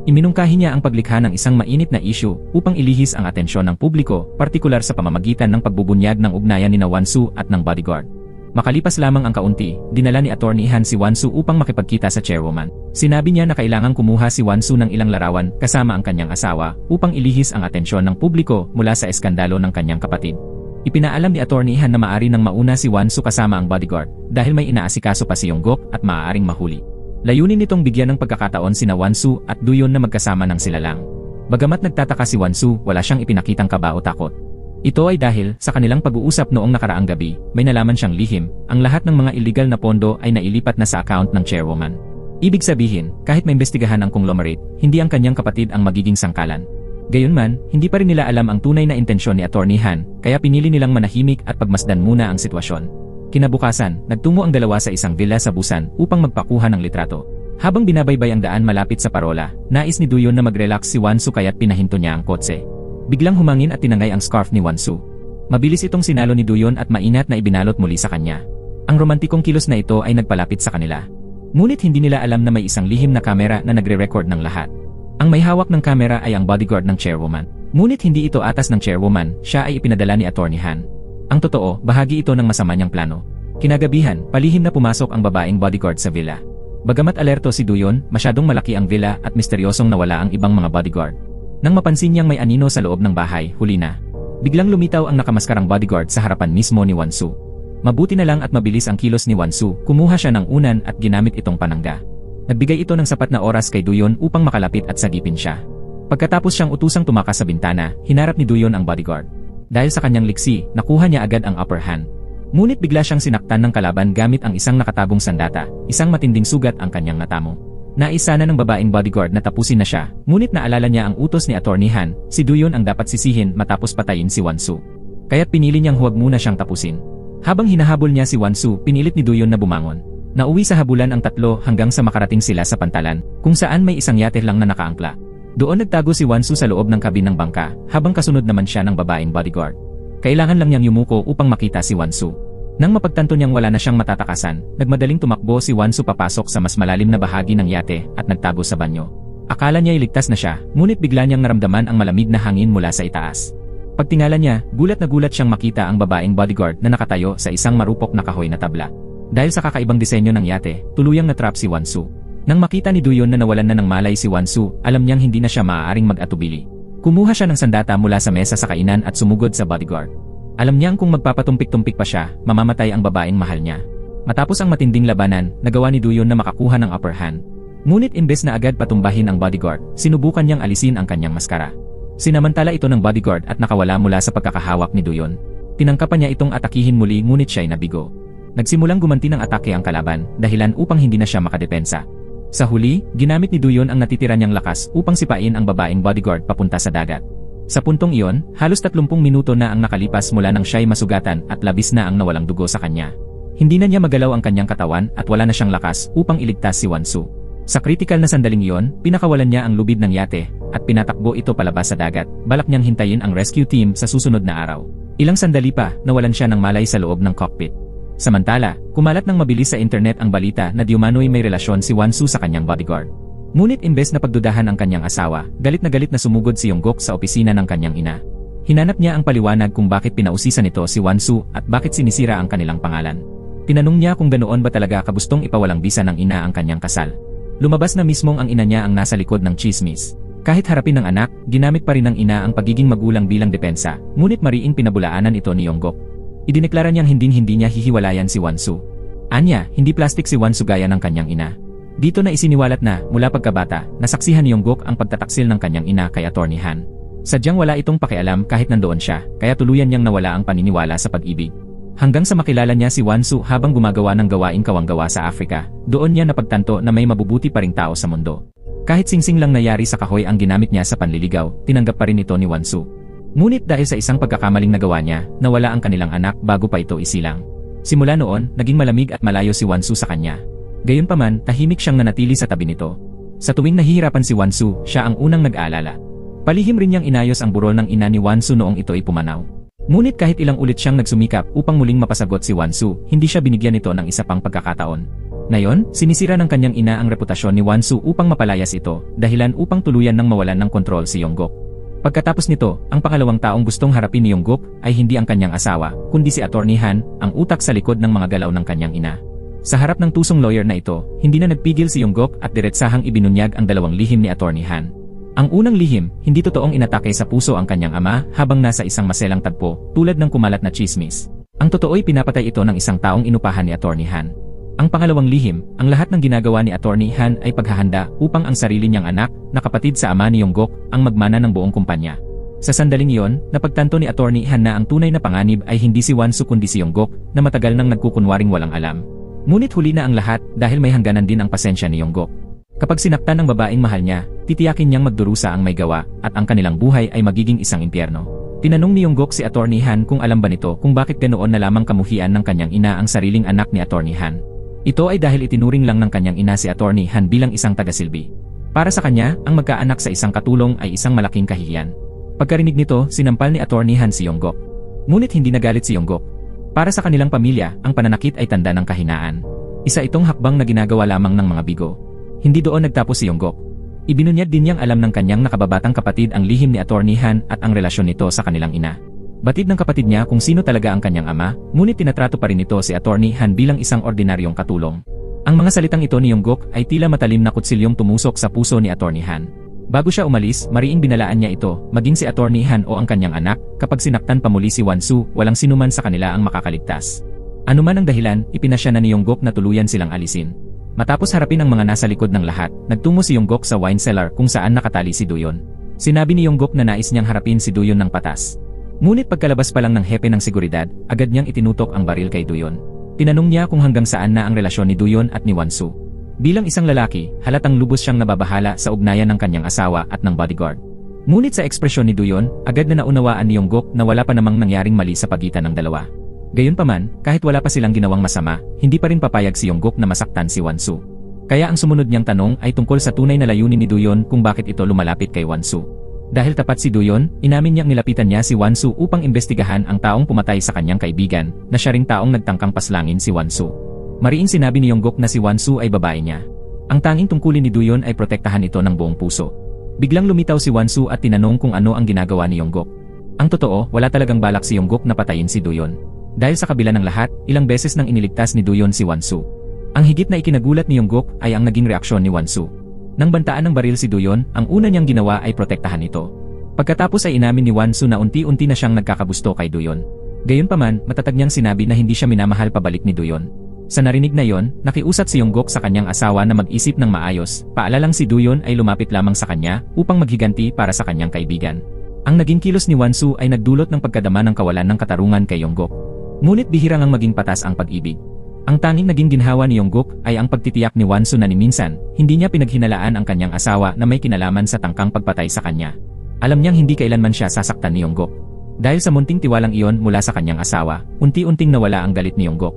Iminungkahi niya ang paglikha ng isang mainit na issue upang ilihis ang atensyon ng publiko, partikular sa pamamagitan ng pagbubunyag ng ugnayan ni Wan-Su at ng bodyguard. Makalipas lamang ang kaunti, dinala ni Attorney Han si Wan-Su upang makipagkita sa chairwoman. Sinabi niya na kailangang kumuha si Wan-Su ng ilang larawan kasama ang kanyang asawa upang ilihis ang atensyon ng publiko mula sa eskandalo ng kanyang kapatid. Ipinaalam ni Attorney Han na maaari nang mauna si Wan-Su kasama ang bodyguard dahil may inaasikaso pa si Yonggok at maaaring mahuli. Layunin nitong bigyan ng pagkakataon sina Wan-Su at Duyon na magkasama ng sila lang. Bagamat nagtataka si Wan-Su, wala siyang ipinakitang kaba o takot. Ito ay dahil sa kanilang pag-uusap noong nakaraang gabi, may nalaman siyang lihim, ang lahat ng mga illegal na pondo ay nailipat na sa account ng chairwoman. Ibig sabihin, kahit maimbestigahan ang conglomerate, hindi ang kanyang kapatid ang magiging sangkalan. Gayunman, hindi pa rin nila alam ang tunay na intensyon ni Attorney Han, kaya pinili nilang manahimik at pagmasdan muna ang sitwasyon. Kinabukasan, nagtungo ang dalawa sa isang villa sa Busan upang magpakuha ng litrato. Habang binabaybay ang daan malapit sa parola, nais ni Duyon na mag-relax si Wan-Su kaya't pinahinto niya ang kotse. Biglang humangin at tinangay ang scarf ni Wan-Su. Mabilis itong sinalo ni Duyon at mainat na ibinalot muli sa kanya. Ang romantikong kilos na ito ay nagpalapit sa kanila. Ngunit hindi nila alam na may isang lihim na kamera na nagre-record ng lahat. Ang may hawak ng kamera ay ang bodyguard ng chairwoman. Ngunit hindi ito atas ng chairwoman, siya ay ipinadala ni Attorney Han. Ang totoo, bahagi ito ng masama niyang plano. Kinagabihan, palihim na pumasok ang babaeng bodyguard sa villa. Bagamat alerto si Duyon, masyadong malaki ang villa at misteryosong nawala ang ibang mga bodyguard. Nang mapansin niyang may anino sa loob ng bahay, huli na. Biglang lumitaw ang nakamaskarang bodyguard sa harapan mismo ni Wan-Su. Mabuti na lang at mabilis ang kilos ni Wan-Su, kumuha siya ng unan at ginamit itong panangga. Nagbigay ito ng sapat na oras kay Duyon upang makalapit at sagipin siya. Pagkatapos siyang utusang tumakas sa bintana, hinarap ni Duyon ang bodyguard. Dahil sa kanyang liksi, nakuha niya agad ang upper hand. Ngunit bigla siyang sinaktan ng kalaban gamit ang isang nakatagong sandata, isang matinding sugat ang kanyang natamo. Nais sana ng babaeng bodyguard na tapusin na siya, ngunit naalala niya ang utos ni Attorney Han, si Duyon ang dapat sisihin matapos patayin si Wan-Su. Kaya't pinili niyang huwag muna siyang tapusin. Habang hinahabol niya si Wan-Su, pinilit ni Duyon na bumangon. Nauwi sa habulan ang tatlo hanggang sa makarating sila sa pantalan, kung saan may isang yate lang na nakaangkla. Doon nagtago si Wan-Su sa loob ng kabin ng bangka, habang kasunod naman siya ng babaeng bodyguard. Kailangan lang niyang yumuko upang makita si Wansu. Nang mapagtanto niyang wala na siyang matatakasan, nagmadaling tumakbo si Wansu papasok sa mas malalim na bahagi ng yate at nagtago sa banyo. Akala niya iligtas na siya, ngunit bigla niyang naramdaman ang malamig na hangin mula sa itaas. Pagtingala niya, gulat na gulat siyang makita ang babaeng bodyguard na nakatayo sa isang marupok na kahoy na tabla. Dahil sa kakaibang disenyo ng yate, tuluyang natrap si Wansu. Nang makita ni Duyon na nawalan na ng malay si Wansu, alam niyang hindi na siya maaaring mag-atubili. Kumuha siya ng sandata mula sa mesa sa kainan at sumugod sa bodyguard. Alam niyang kung magpapatumpik-tumpik pa siya, mamamatay ang babaeng mahal niya. Matapos ang matinding labanan, nagawa ni Duyon na makakuha ng upper hand. Ngunit imbes na agad patumbahin ang bodyguard, sinubukan niyang alisin ang kanyang maskara. Sinamantala ito ng bodyguard at nakawala mula sa pagkakahawak ni Duyon. Tinangkapan niya itong atakihin muli ngunit siya'y nabigo. Nagsimulang gumanti ng atake ang kalaban, dahilan upang hindi na siya makadepensa. Sa huli, ginamit ni Duyon ang natitira niyang lakas upang sipain ang babaeng bodyguard papunta sa dagat. Sa puntong iyon, halos 30 minuto na ang nakalipas mula nang siya'y masugatan at labis na ang nawalang dugo sa kanya. Hindi na niya magalaw ang kanyang katawan at wala na siyang lakas upang iligtas si Wansu. Sa kritikal na sandaling iyon, pinakawalan niya ang lubid ng yate at pinatakbo ito palabas sa dagat. Balak niyang hintayin ang rescue team sa susunod na araw. Ilang sandali pa, nawalan siya ng malay sa loob ng cockpit. Samantala, kumalat ng mabilis sa internet ang balita na diumano'y may relasyon si Wansu sa kanyang bodyguard. Ngunit imbes na pagdudahan ang kanyang asawa, galit na sumugod si Yonggok sa opisina ng kanyang ina. Hinanap niya ang paliwanag kung bakit pinausisan nito si Wansu at bakit sinisira ang kanilang pangalan. Tinanong niya kung ganoon ba talaga kabustong ipawalang bisa ng ina ang kanyang kasal. Lumabas na mismong ang ina niya ang nasa likod ng chismis. Kahit harapin ng anak, ginamit pa rin ng ina ang pagiging magulang bilang depensa, ngunit mariing pinabulaanan ito ni Yonggok. Idineklara niyang hindi niya hihiwalayan si Wansu. Anya, hindi plastic si Wansu gaya ng kanyang ina. Dito na isiniwalat na, mula pagkabata, nasaksihan ni Yonggok ang pagtataksil ng kanyang ina kay Attorney Han. Sadyang wala itong pakialam kahit nandoon siya, kaya tuluyan niyang nawala ang paniniwala sa pag-ibig. Hanggang sa makilala niya si Wansu habang gumagawa ng gawaing kawanggawa sa Afrika, doon niya napagtanto na may mabubuti pa ring tao sa mundo. Kahit singsing lang nayari sa kahoy ang ginamit niya sa panliligaw, tinanggap pa rin ito ni Wansu. Ngunit dahil sa isang pagkakamaling nagawa niya, nawala ang kanilang anak bago pa ito isilang. Simula noon, naging malamig at malayo si Wansu sa kanya. Gayunpaman, tahimik siyang nanatili sa tabi nito. Sa tuwing nahihirapan si Wansu, siya ang unang nag-aalala. Palihim rin niyang inayos ang burol ng ina ni Wansu noong ito'y pumanaw. Ngunit kahit ilang ulit siyang nagsumikap upang muling mapasagot si Wansu, hindi siya binigyan nito ng isa pang pagkakataon. Ngayon, sinisira ng kanyang ina ang reputasyon ni Wansu upang mapalayas ito, dahilan upang tuluyan ng mawalan ng kontrol si Yonggok. Pagkatapos nito, ang pangalawang taong gustong harapin ni Yonggok ay hindi ang kanyang asawa, kundi si Attorney Han, ang utak sa likod ng mga galaw ng kanyang ina. Sa harap ng tusong lawyer na ito, hindi na nagpigil si Yonggok at diretsahang ibinunyag ang dalawang lihim ni Attorney Han. Ang unang lihim, hindi totoong inatake sa puso ang kanyang ama habang nasa isang maselang tagpo, tulad ng kumalat na chismis. Ang totoo'y pinapatay ito ng isang taong inupahan ni Attorney Han. Ang pangalawang lihim, ang lahat ng ginagawa ni Attorney Han ay paghahanda upang ang sarili niyang anak, na kapatid sa ama ni Yonggok, ang magmana ng buong kumpanya. Sa sandaling iyon, napagtanto ni Attorney Han na ang tunay na panganib ay hindi si Wansu kundi si Yonggok, na matagal nang nagkukunwaring walang alam. Ngunit huli na ang lahat dahil may hangganan din ang pasensya ni Yonggok. Kapag sinaktan ng babaeng mahal niya, titiyakin niyang magdurusa ang may gawa at ang kanilang buhay ay magiging isang impyerno. Tinanong ni Yonggok si Attorney Han kung alam ba nito kung bakit ganoon na lamang kamuhian ng kanyang ina ang sariling anak ni Attorney Han. Ito ay dahil itinuring lang ng kanyang ina si Attorney Han bilang isang tagasilbi. Para sa kanya, ang magkaanak sa isang katulong ay isang malaking kahihiyan. Pagkarinig nito, sinampal ni Attorney Han si Yonggok. Ngunit hindi nagalit si Yonggok. Para sa kanilang pamilya, ang pananakit ay tanda ng kahinaan. Isa itong hakbang na ginagawa lamang ng mga bigo. Hindi doon nagtapos si Yonggok. Ibinunyag din niyang alam ng kanyang nakababatang kapatid ang lihim ni Attorney Han at ang relasyon nito sa kanilang ina. Batid ng kapatid niya kung sino talaga ang kanyang ama, ngunit tinatrato pa rin ito si Attorney Han bilang isang ordinaryong katulong. Ang mga salitang ito ni Yonggok ay tila matalim na kutsilyong tumusok sa puso ni Attorney Han. Bago siya umalis, mariing binalaan niya ito, maging si Attorney Han o ang kanyang anak, kapag sinaktan pa muli si Wansu, walang sinuman sa kanila ang makakaligtas. Anuman ang dahilan, ipinasya na ni Yonggok na tuluyan silang alisin. Matapos harapin ang mga nasa likod ng lahat, nagtungo si Yonggok sa wine cellar kung saan nakatali si Duyon. Sinabi ni Yonggok na nais niyang harapin si Duyon ng patas. Ngunit pagkalabas pa lang ng hepe ng seguridad, agad niyang itinutok ang baril kay Duyon. Tinanong niya kung hanggang saan na ang relasyon ni Duyon at ni Wansu. Bilang isang lalaki, halatang lubos siyang nababahala sa ugnayan ng kanyang asawa at ng bodyguard. Ngunit sa ekspresyon ni Duyon, agad na naunawaan ni Yonggok na wala pa namang nangyaring mali sa pagitan ng dalawa. Gayunpaman, kahit wala pa silang ginawang masama, hindi pa rin papayag si Yonggok na masaktan si Wansu. Kaya ang sumunod niyang tanong ay tungkol sa tunay na layunin ni Duyon kung bakit ito lumalapit kay Wansu. Dahil tapat si Duyon, inamin niyang nilapitan niya si Wansu upang imbestigahan ang taong pumatay sa kanyang kaibigan, na siya ring taong nagtangkang paslangin si Wansu. Mariin sinabi ni Yongguk na si Wansu ay babae niya. Ang tanging tungkulin ni Duyon ay protektahan ito ng buong puso. Biglang lumitaw si Wansu at tinanong kung ano ang ginagawa ni Yongguk. Ang totoo, wala talagang balak si Yongguk na patayin si Duyon. Dahil sa kabila ng lahat, ilang beses nang iniligtas ni Duyon si Wansu. Ang higit na ikinagulat ni Yongguk ay ang naging reaksyon ni Wansu. Nang bantaan ng baril si Duyon, ang una niyang ginawa ay protektahan ito. Pagkatapos ay inamin ni Wansu na unti-unti na siyang nagkakagusto kay Duyon. Gayunpaman, matatag niyang sinabi na hindi siya minamahal pabalik ni Duyon. Sa narinig na yon, nakiusap si Yongguk sa kanyang asawa na mag-isip ng maayos, paalalang si Duyon ay lumapit lamang sa kanya upang maghiganti para sa kanyang kaibigan. Ang naging kilos ni Wansu ay nagdulot ng pagkadama ng kawalan ng katarungan kay Yongguk. Ngunit bihira ngang maging patas ang pag-ibig. Ang tanging naging ginhawa ni Yongguk ay ang pagtitiyak ni Wansu na ni minsan, hindi niya pinaghinalaan ang kanyang asawa na may kinalaman sa tangkang pagpatay sa kanya. Alam niyang hindi kailanman siya sasaktan ni Yongguk. Dahil sa munting tiwalang iyon mula sa kanyang asawa, unti-unting nawala ang galit ni Yongguk.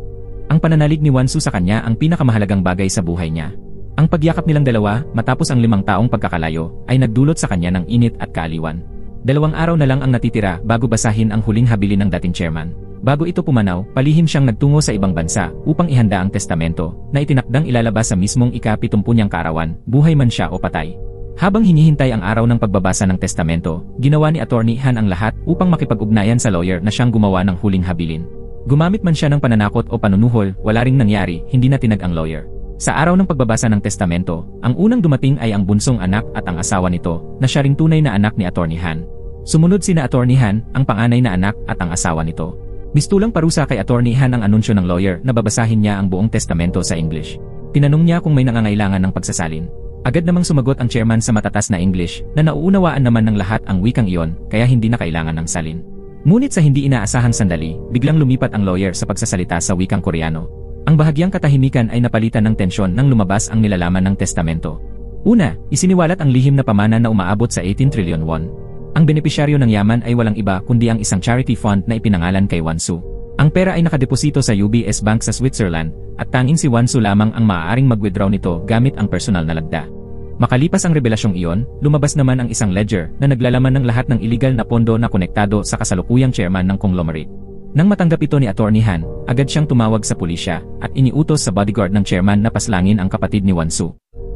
Ang pananalig ni Wansu sa kanya ang pinakamahalagang bagay sa buhay niya. Ang pagyakap nilang dalawa, matapos ang 5 taong pagkakalayo, ay nagdulot sa kanya ng init at kaaliwan. 2 araw na lang ang natitira bago basahin ang huling habilin ng dating chairman. Bago ito pumanaw, palihim siyang nagtungo sa ibang bansa upang ihanda ang testamento na itinakdang ilalabas sa mismong ika-70 niyang kaarawan, buhay man siya o patay. Habang hinihintay ang araw ng pagbabasa ng testamento, ginawa ni Attorney Han ang lahat upang makipag-ugnayan sa lawyer na siyang gumawa ng huling habilin. Gumamit man siya ng pananakot o panunuhol, wala ring nangyari, hindi natinag ang lawyer. Sa araw ng pagbabasa ng testamento, ang unang dumating ay ang bunsong anak at ang asawa nito, na siya ring tunay na anak ni Attorney Han. Sumunod sina Attorney Han, ang panganay na anak at ang asawa nito. Mistulang parusa kay Attorney Han ang anunsyo ng lawyer na babasahin niya ang buong testamento sa English. Tinanong niya kung may nangangailangan ng pagsasalin. Agad namang sumagot ang chairman sa matatas na English na nauunawaan naman ng lahat ang wikang iyon kaya hindi na kailangan ng salin. Ngunit sa hindi inaasahang sandali, biglang lumipat ang lawyer sa pagsasalita sa wikang Koreano. Ang bahagyang katahimikan ay napalitan ng tensyon nang lumabas ang nilalaman ng testamento. Una, isiniwalat ang lihim na pamana na umaabot sa 18 trillion won. Ang benepisyaryo ng yaman ay walang iba kundi ang isang charity fund na ipinangalan kay Wansu. Ang pera ay nakadeposito sa UBS Bank sa Switzerland at tanging si Wansu lamang ang maaaring mag-withdraw nito gamit ang personal na lagda. Makalipas ang rebelasyong iyon, lumabas naman ang isang ledger na naglalaman ng lahat ng illegal na pondo na konektado sa kasalukuyang chairman ng conglomerate. Nang matanggap ito ni Attorney Han, agad siyang tumawag sa pulisya at iniutos sa bodyguard ng chairman na paslangin ang kapatid ni Wansu.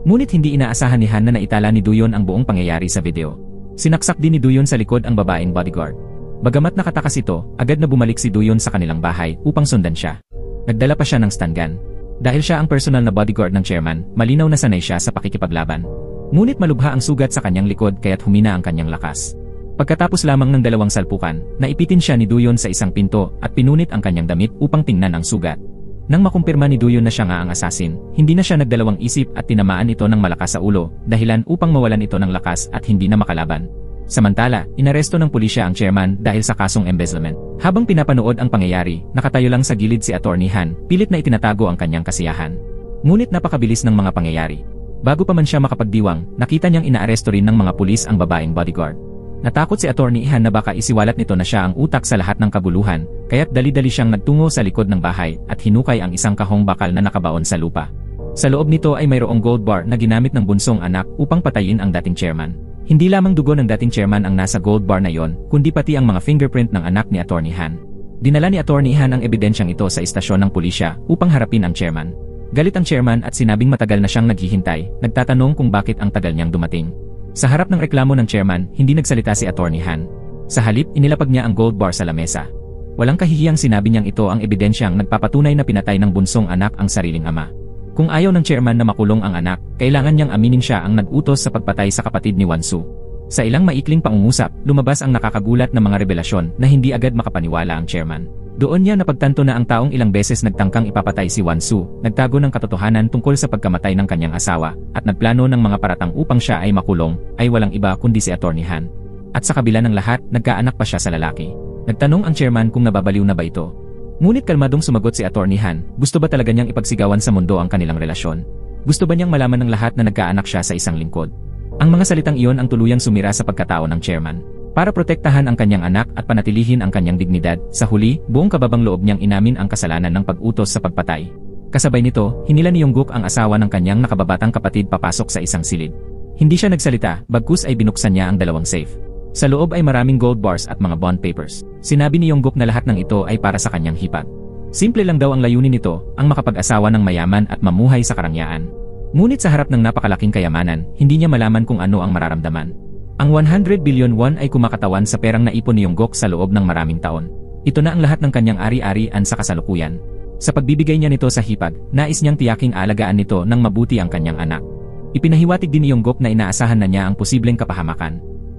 Ngunit hindi inaasahan ni Han na naitala ni Duyon ang buong pangyayari sa video. Sinaksak din ni Duyon sa likod ang babaeng bodyguard. Bagamat nakatakas ito, agad na bumalik si Duyon sa kanilang bahay upang sundan siya. Nagdala pa siya ng stun gun. Dahil siya ang personal na bodyguard ng chairman, malinaw na sanay siya sa pakikipaglaban. Ngunit malubha ang sugat sa kanyang likod kaya't humina ang kanyang lakas. Pagkatapos lamang ng 2 salpukan, naipitin siya ni Duyon sa isang pinto at pinunit ang kanyang damit upang tingnan ang sugat. Nang makumpirma ni Duyon na siya nga ang assassin, hindi na siya nagdalawang isip at tinamaan ito ng malakas sa ulo, dahilan upang mawalan ito ng lakas at hindi na makalaban. Samantala, inaresto ng pulisya ang chairman dahil sa kasong embezzlement. Habang pinapanood ang pangyayari, nakatayo lang sa gilid si Attorney Han, pilit na itinatago ang kanyang kasiyahan. Ngunit napakabilis ng mga pangyayari. Bago pa man siya makapagdiwang, nakita niyang inaaresto rin ng mga pulis ang babaeng bodyguard. Natakot si Attorney Han na baka isiwalat nito na siya ang utak sa lahat ng kabuluhan, kaya't dali-dali siyang nagtungo sa likod ng bahay at hinukay ang isang kahong bakal na nakabaon sa lupa. Sa loob nito ay mayroong gold bar na ginamit ng bunsong anak upang patayin ang dating chairman. Hindi lamang dugo ng dating chairman ang nasa gold bar na yon, kundi pati ang mga fingerprint ng anak ni Attorney Han. Dinala ni Attorney Han ang ebidensyang ito sa istasyon ng pulisya upang harapin ang chairman. Galit ang chairman at sinabing matagal na siyang naghihintay, nagtatanong kung bakit ang tagal niyang dumating. Sa harap ng reklamo ng chairman, hindi nagsalita si Attorney Han. Sa halip, inilapag niya ang gold bar sa lamesa. Walang kahihiyang sinabi niyang ito ang ebidensyang nagpapatunay na pinatay ng bunsong anak ang sariling ama. Kung ayaw ng chairman na makulong ang anak, kailangan niyang aminin siya ang nag-utos sa pagpatay sa kapatid ni Wansu. Sa ilang maikling pangungusap, lumabas ang nakakagulat na mga revelasyon na hindi agad makapaniwala ang chairman. Doon niya napagtanto na ang taong ilang beses nagtangkang ipapatay si Wansu, nagtago ng katotohanan tungkol sa pagkamatay ng kanyang asawa, at nagplano ng mga paratang upang siya ay makulong, ay walang iba kundi si Attorney Han. At sa kabila ng lahat, nagkaanak pa siya sa lalaki. Nagtanong ang chairman kung nababaliw na ba ito. Ngunit kalmadong sumagot si Attorney Han, gusto ba talaga niyang ipagsigawan sa mundo ang kanilang relasyon? Gusto ba niyang malaman ng lahat na nagkaanak siya sa isang lingkod? Ang mga salitang iyon ang tuluyang sumira sa pagkatao ng chairman. Para protektahan ang kanyang anak at panatilihin ang kanyang dignidad, sa huli, buong kababang loob niyang inamin ang kasalanan ng pag-utos sa pagpatay. Kasabay nito, hinila ni Yongguk ang asawa ng kanyang nakababatang kapatid papasok sa isang silid. Hindi siya nagsalita, bagkus ay binuksan niya ang 2 safe. Sa loob ay maraming gold bars at mga bond papers. Sinabi ni Yongguk na lahat ng ito ay para sa kanyang hipag. Simple lang daw ang layunin nito, ang makapag-asawa ng mayaman at mamuhay sa karangyaan. Ngunit sa harap ng napakalaking kayamanan, hindi niya malaman kung ano ang mararamdaman. Ang 100 billion won ay kumakatawan sa perang naipon ni Yongguk sa loob ng maraming taon. Ito na ang lahat ng kanyang ari-arian sa kasalukuyan. Sa pagbibigay niya nito sa hipag, nais niyang tiyaking alagaan nito ng mabuti ang kanyang anak. Ipinahiwatig din ni Yongguk na inaasahan na niya ang posibleng kapahamakan.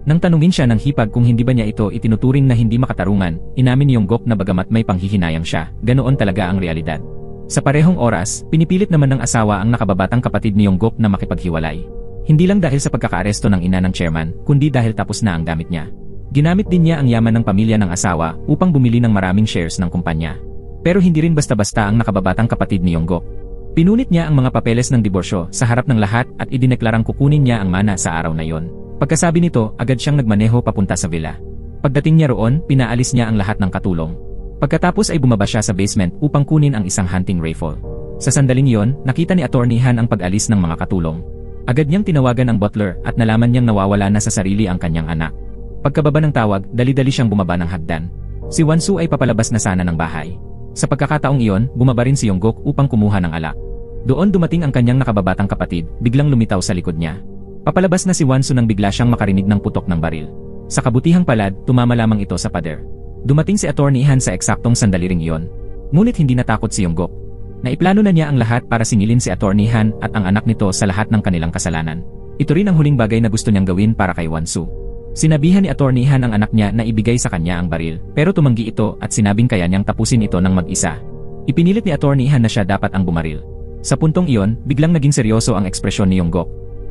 Nang tanungin siya ng hipag kung hindi ba niya ito itinuturing na hindi makatarungan, inamin ni Yongguk na bagamat may panghihinayang siya, ganoon talaga ang realidad. Sa parehong oras, pinipilit naman ng asawa ang nakababatang kapatid ni Yongguk na makipaghiwalay. Hindi lang dahil sa pagkakaaresto ng ina ng chairman, kundi dahil tapos na ang gamit niya. Ginamit din niya ang yaman ng pamilya ng asawa upang bumili ng maraming shares ng kumpanya. Pero hindi rin basta-basta ang nakababatang kapatid ni Yongguk. Pinunit niya ang mga papeles ng diborsyo sa harap ng lahat at idineklarang kukunin niya ang mana sa araw na yon. Pagkasabi nito, agad siyang nagmaneho papunta sa villa. Pagdating niya roon, pinaalis niya ang lahat ng katulong. Pagkatapos ay bumaba siya sa basement upang kunin ang isang hunting rifle. Sa sandaling iyon, nakita ni Attorney Han ang pag-alis ng mga katulong. Agad niyang tinawagan ang butler at nalaman niyang nawawala na sa sarili ang kanyang anak. Pagkababa ng tawag, dali-dali siyang bumaba ng hagdan. Si Wansu ay papalabas na sana ng bahay. Sa pagkakataong iyon, bumaba rin si Yongguk upang kumuha ng alak. Doon dumating ang kanyang nakababatang kapatid, biglang lumitaw sa likod niya. Papalabas na si Wansu nang bigla siyang makarinig ng putok ng baril. Sa kabutihang palad, tumama lamang ito sa pader. Dumating si Attorney Han sa eksaktong sandali ring iyon. Ngunit hindi natakot si Yongguk. Naiplano na niya ang lahat para singilin si Attorney Han at ang anak nito sa lahat ng kanilang kasalanan. Ito rin ang huling bagay na gusto niyang gawin para kay Wansu. Sinabihan ni Attorney Han ang anak niya na ibigay sa kanya ang baril, pero tumanggi ito at sinabing kaya niyang tapusin ito ng mag-isa. Ipinilit ni Attorney Han na siya dapat ang bumaril. Sa puntong iyon, biglang naging seryoso ang ekspresyon ni Yongguk.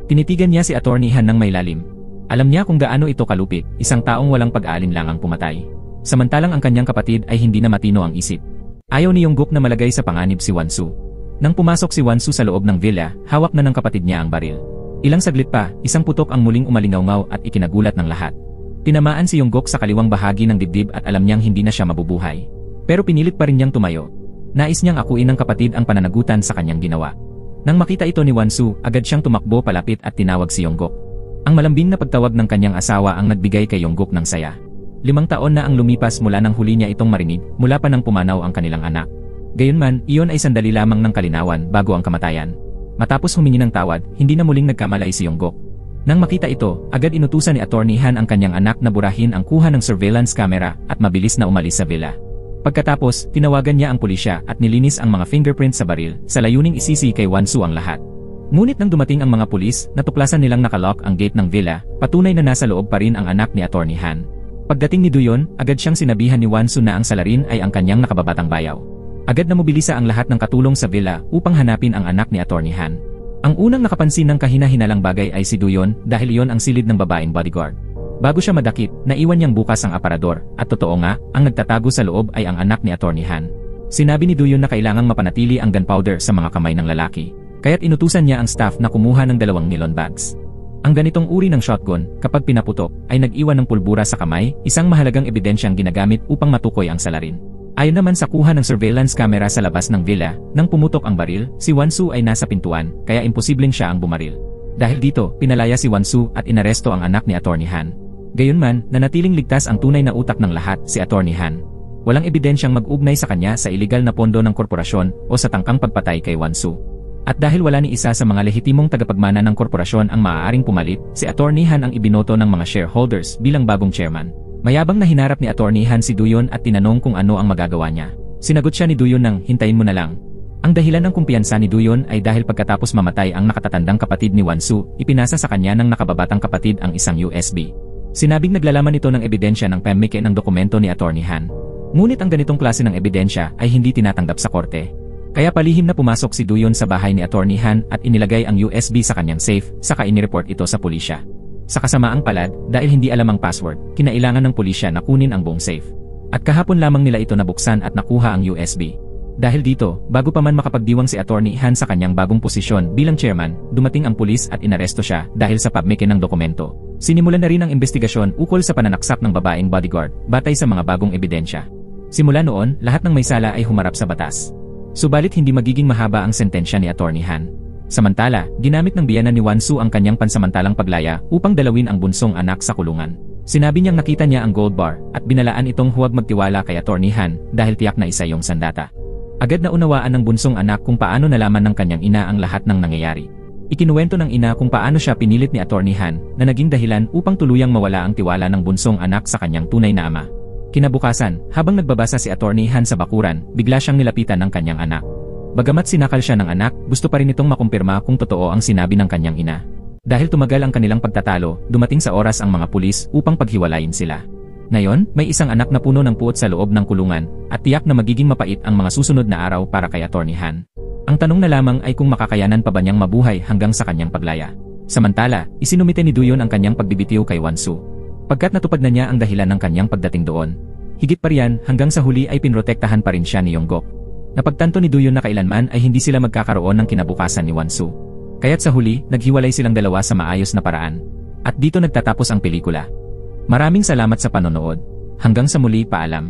Tinitigan niya si Attorney Han ng may lalim. Alam niya kung gaano ito kalupit, isang taong walang pag-aalinlangang pumatay. Samantalang ang kanyang kapatid ay hindi na matino ang isip. Ayaw ni Yongguk na malagay sa panganib si Wansu. Nang pumasok si Wansu sa loob ng villa, hawak na ng kapatid niya ang baril. Ilang saglit pa, isang putok ang muling umalingaw at ikinagulat ng lahat. Tinamaan si Yongguk sa kaliwang bahagi ng dibdib at alam niyang hindi na siya mabubuhay. Pero pinilit pa rin niyang tumayo. Nais niyang akuin ng kapatid ang pananagutan sa kanyang ginawa. Nang makita ito ni Wansu, agad siyang tumakbo palapit at tinawag si Yongguk. Ang malambing na pagtawag ng kanyang asawa ang nagbigay kay Yongguk ng saya. 5 taon na ang lumipas mula nang huli niya itong marinig, mula pa nang pumanaw ang kanilang anak. Gayunman, iyon ay sandali lamang ng kalinawan bago ang kamatayan. Matapos humingi ng tawad, hindi na muling nagkamalay si Yongguk. Nang makita ito, agad inutusan ni Attorney Han ang kanyang anak na burahin ang kuha ng surveillance camera at mabilis na umalis sa villa. Pagkatapos, tinawagan niya ang pulisya at nilinis ang mga fingerprints sa baril, sa layuning isisi kay Wansu ang lahat. Ngunit nang dumating ang mga pulis, natuklasan nilang nakalock ang gate ng villa, patunay na nasa loob pa rin ang anak ni Attorney Han. Pagdating ni Duyon, agad siyang sinabihan ni Wansu na ang salarin ay ang kanyang nakababatang bayaw. Agad na mobilisa ang lahat ng katulong sa villa upang hanapin ang anak ni Attorney Han. Ang unang nakapansin ng kahina-hinalang bagay ay si Duyon dahil iyon ang silid ng babaeng bodyguard. Bago siya madakip, naiwan niyang bukas ang aparador, at totoo nga, ang nagtatago sa loob ay ang anak ni Attorney Han. Sinabi ni Duyon na kailangang mapanatili ang gunpowder sa mga kamay ng lalaki, kaya't inutusan niya ang staff na kumuha ng 2 nylon bags. Ang ganitong uri ng shotgun, kapag pinaputok, ay nag-iwan ng pulbura sa kamay, isang mahalagang ebidensyang ginagamit upang matukoy ang salarin. Ayon naman sa kuha ng surveillance camera sa labas ng villa, nang pumutok ang baril, si Wansu ay nasa pintuan, kaya imposibleng siya ang bumaril. Dahil dito, pinalaya si Wansu at inaresto ang anak ni Attorney Han. Gayunman, nanatiling ligtas ang tunay na utak ng lahat, si Attorney Han. Walang ebidensyang mag-ugnay sa kanya sa iligal na pondo ng korporasyon o sa tangkang pagpatay kay Wansu. At dahil wala ni isa sa mga lehitimong tagapagmana ng korporasyon ang maaaring pumalit, si Attorney Han ang ibinoto ng mga shareholders bilang bagong chairman. Mayabang na hinarap ni Attorney Han si Duyon at tinanong kung ano ang magagawa niya. Sinagot siya ni Duyon ng, hintayin mo na lang. Ang dahilan ng kumpiyansa ni Duyon ay dahil pagkatapos mamatay ang nakatatandang kapatid ni Wansu, ipinasa sa kanya ng nakababatang kapatid ang isang USB. Sinabing naglalaman ito ng ebidensya ng pamimigay ng dokumento ni Attorney Han. Ngunit ang ganitong klase ng ebidensya ay hindi tinatanggap sa korte. Kaya palihim na pumasok si Duyon sa bahay ni Attorney Han at inilagay ang USB sa kanyang safe, saka inireport ito sa pulisya. Sa kasamaang palad, dahil hindi alam ang password, kinailangan ng pulisya na kunin ang buong safe. At kahapon lamang nila ito nabuksan at nakuha ang USB. Dahil dito, bago pa man makapagdiwang si Attorney Han sa kanyang bagong posisyon bilang chairman, dumating ang pulis at inaresto siya dahil sa pagmeke ng dokumento. Sinimulan na rin ang investigasyon ukol sa pananaksak ng babaeng bodyguard, batay sa mga bagong ebidensya. Simula noon, lahat ng may sala ay humarap sa batas. Subalit hindi magiging mahaba ang sentensya ni Attorney Han. Samantala, ginamit ng biyanan ni Wansu ang kanyang pansamantalang paglaya upang dalawin ang bunsong anak sa kulungan. Sinabi niyang nakita niya ang gold bar at binalaan itong huwag magtiwala kay Attorney Han dahil tiyak na isa yung sandata. Agad na unawaan ng bunsong anak kung paano nalaman ng kanyang ina ang lahat ng nangyayari. Ikinuwento ng ina kung paano siya pinilit ni Attorney Han na naging dahilan upang tuluyang mawala ang tiwala ng bunsong anak sa kanyang tunay na ama. Kinabukasan, habang nagbabasa si Attorney Han sa bakuran, bigla siyang nilapitan ng kanyang anak. Bagamat sinakal siya ng anak, gusto pa rin itong makumpirma kung totoo ang sinabi ng kanyang ina. Dahil tumagal ang kanilang pagtatalo, dumating sa oras ang mga pulis upang paghiwalayin sila. Ngayon, may isang anak na puno ng puot sa loob ng kulungan at tiyak na magiging mapait ang mga susunod na araw para kay Attorney Han. Ang tanong na lamang ay kung makakayanan pa ba niyang mabuhay hanggang sa kanyang paglaya. Samantala, isinumite ni Duyon ang kanyang pagbibitiw kay Wan Su. Pagkat natupad na niya ang dahilan ng kanyang pagdating doon. Higit pa riyan, hanggang sa huli ay pinrotektahan pa rin siya ni Yonggok. Napagtanto ni Duyon na kailanman ay hindi sila magkakaroon ng kinabukasan ni Wan Su. Kaya't sa huli, naghiwalay silang dalawa sa maayos na paraan. At dito nagtatapos ang pelikula. Maraming salamat sa panonood. Hanggang sa muli, paalam.